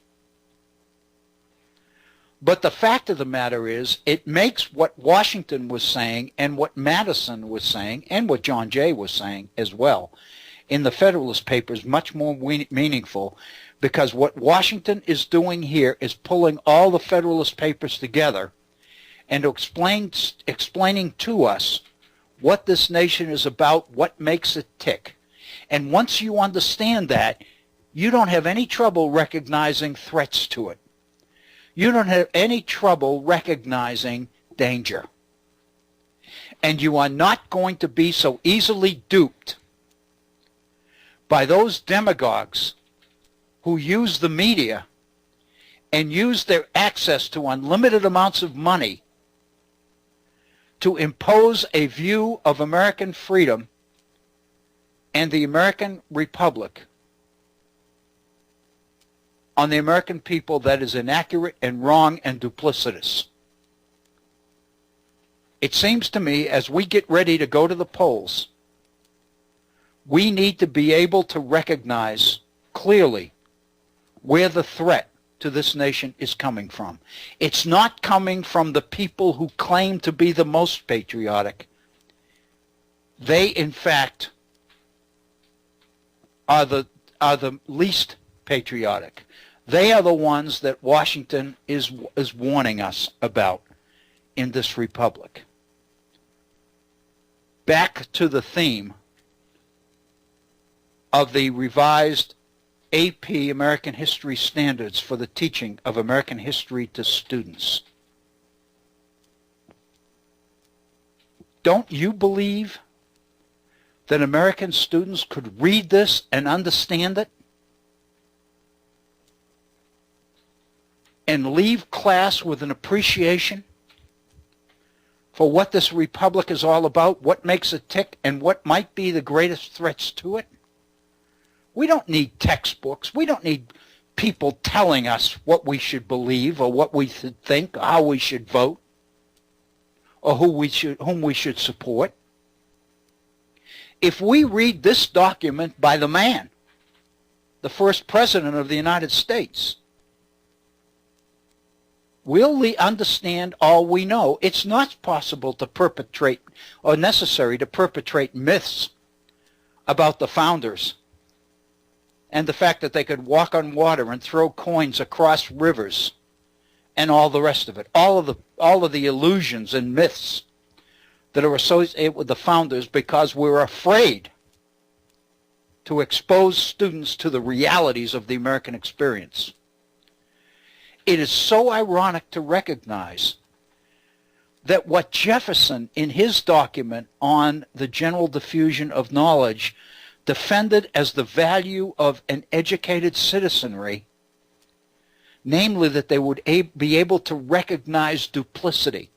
But the fact of the matter is, it makes what Washington was saying and what Madison was saying and what John Jay was saying as well, in the Federalist Papers much more meaningful, because what Washington is doing here is pulling all the Federalist Papers together and explaining to us what this nation is about, what makes it tick. And once you understand that, you don't have any trouble recognizing threats to it. You don't have any trouble recognizing danger. And you are not going to be so easily duped by those demagogues who use the media and use their access to unlimited amounts of money to impose a view of American freedom and the American Republic on the American people that is inaccurate and wrong and duplicitous. It seems to me, as we get ready to go to the polls, we need to be able to recognize clearly where the threat to this nation is coming from. It's not coming from the people who claim to be the most patriotic. They, in fact, are the least patriotic. They are the ones that Washington is warning us about in this republic. Back to the theme of the revised AP American History Standards for the teaching of American history to students. Don't you believe that American students could read this and understand it and leave class with an appreciation for what this republic is all about, what makes it tick, and what might be the greatest threats to it? We don't need textbooks. We don't need people telling us what we should believe or what we should think, or how we should vote, or whom we should support. If we read this document by the man, the first president of the United States, we'll understand all we know. It's not possible to perpetrate, or necessary to perpetrate, myths about the founders and the fact that they could walk on water and throw coins across rivers and all the rest of it. All of the illusions and myths that are associated with the founders, because we're afraid to expose students to the realities of the American experience. It is so ironic to recognize that what Jefferson, in his document on the general diffusion of knowledge, defended as the value of an educated citizenry, namely that they would be able to recognize duplicity,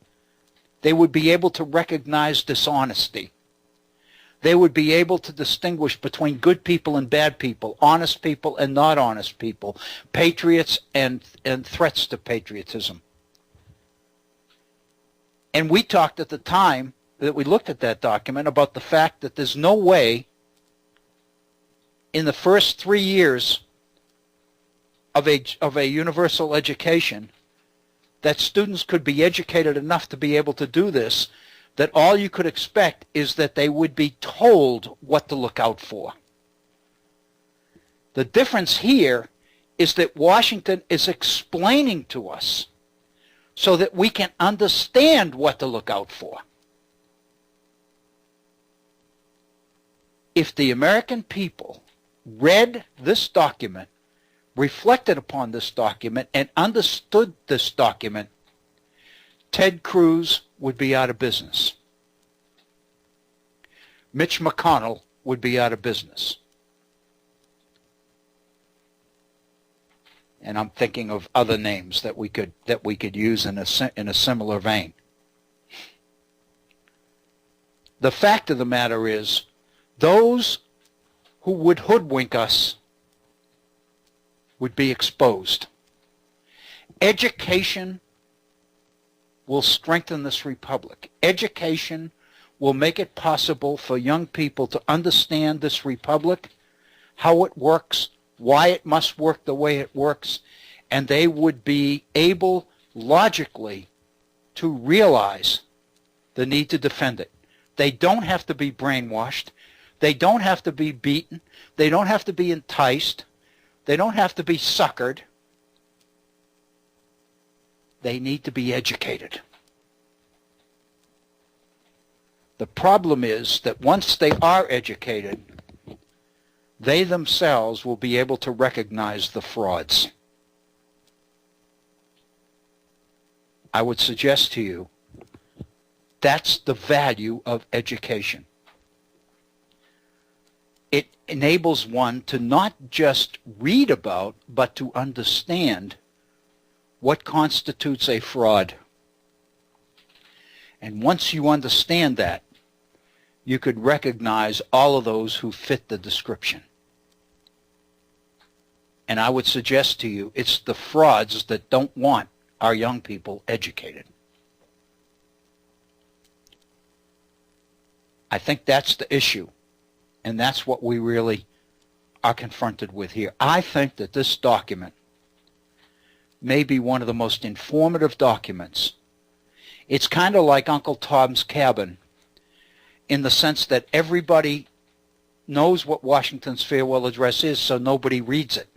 they would be able to recognize dishonesty, they would be able to distinguish between good people and bad people, honest people and not honest people, patriots and threats to patriotism. And we talked at the time that we looked at that document about the fact that there's no way in the first 3 years of a universal education that students could be educated enough to be able to do this, that all you could expect is that they would be told what to look out for. The difference here is that Washington is explaining to us so that we can understand what to look out for. If the American people read this document, reflected upon this document, and understood this document, Ted Cruz would be out of business. Mitch McConnell would be out of business. And I'm thinking of other names that we could use in a similar vein. The fact of the matter is, those who would hoodwink us would be exposed. Education will strengthen this republic. Education will make it possible for young people to understand this republic, how it works, why it must work the way it works, and they would be able logically to realize the need to defend it. They don't have to be brainwashed. They don't have to be beaten. They don't have to be enticed. They don't have to be suckered. They need to be educated. The problem is that once they are educated, they themselves will be able to recognize the frauds. I would suggest to you that's the value of education. It enables one to not just read about, but to understand what constitutes a fraud. And once you understand that, you could recognize all of those who fit the description. And I would suggest to you, it's the frauds that don't want our young people educated. I think that's the issue, and that's what we really are confronted with here. I think that this document may be one of the most informative documents. It's kind of like Uncle Tom's Cabin in the sense that everybody knows what Washington's farewell address is, so nobody reads it.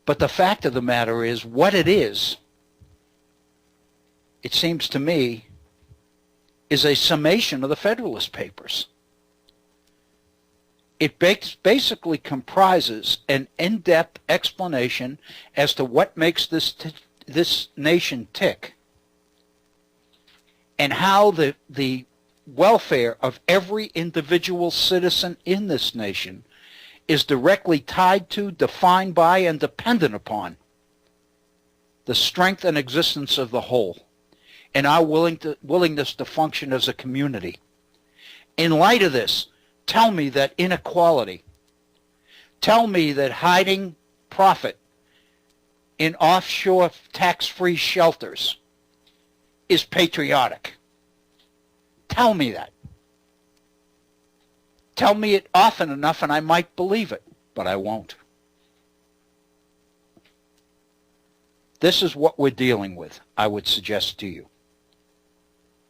But the fact of the matter is, what it is, it seems to me, is a summation of the Federalist Papers. It basically comprises an in-depth explanation as to what makes this nation tick and how the welfare of every individual citizen in this nation is directly tied to, defined by, and dependent upon the strength and existence of the whole and our willingness to function as a community. In light of this, tell me that inequality, tell me that hiding profit in offshore tax-free shelters is patriotic. Tell me that. Tell me it often enough and I might believe it, but I won't. This is what we're dealing with, I would suggest to you.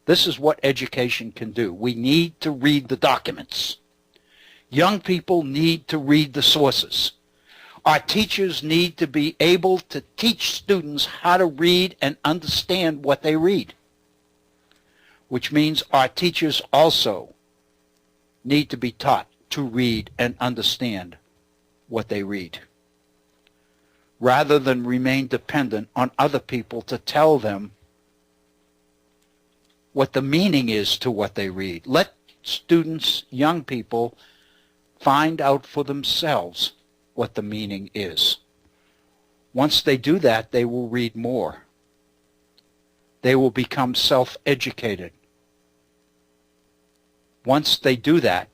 This is what education can do. We need to read the documents. Young people need to read the sources. Our teachers need to be able to teach students how to read and understand what they read, which means our teachers also need to be taught to read and understand what they read, rather than remain dependent on other people to tell them what the meaning is to what they read. Let students, young people, find out for themselves what the meaning is. Once they do that, they will read more. They will become self-educated. Once they do that,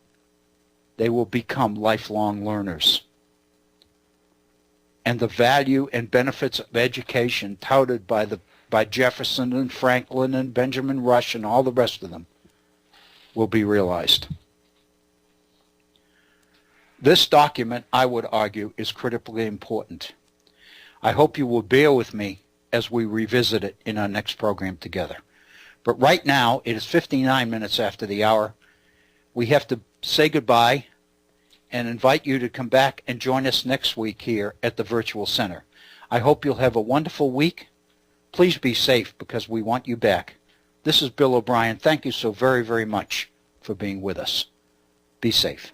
they will become lifelong learners. And the value and benefits of education touted by Jefferson and Franklin and Benjamin Rush and all the rest of them will be realized. This document, I would argue, is critically important. I hope you will bear with me as we revisit it in our next program together. But right now, it is 59 minutes after the hour. We have to say goodbye and invite you to come back and join us next week here at the Virtual Center. I hope you'll have a wonderful week. Please be safe because we want you back. This is Bill O'Brien. Thank you so very, very much for being with us. Be safe.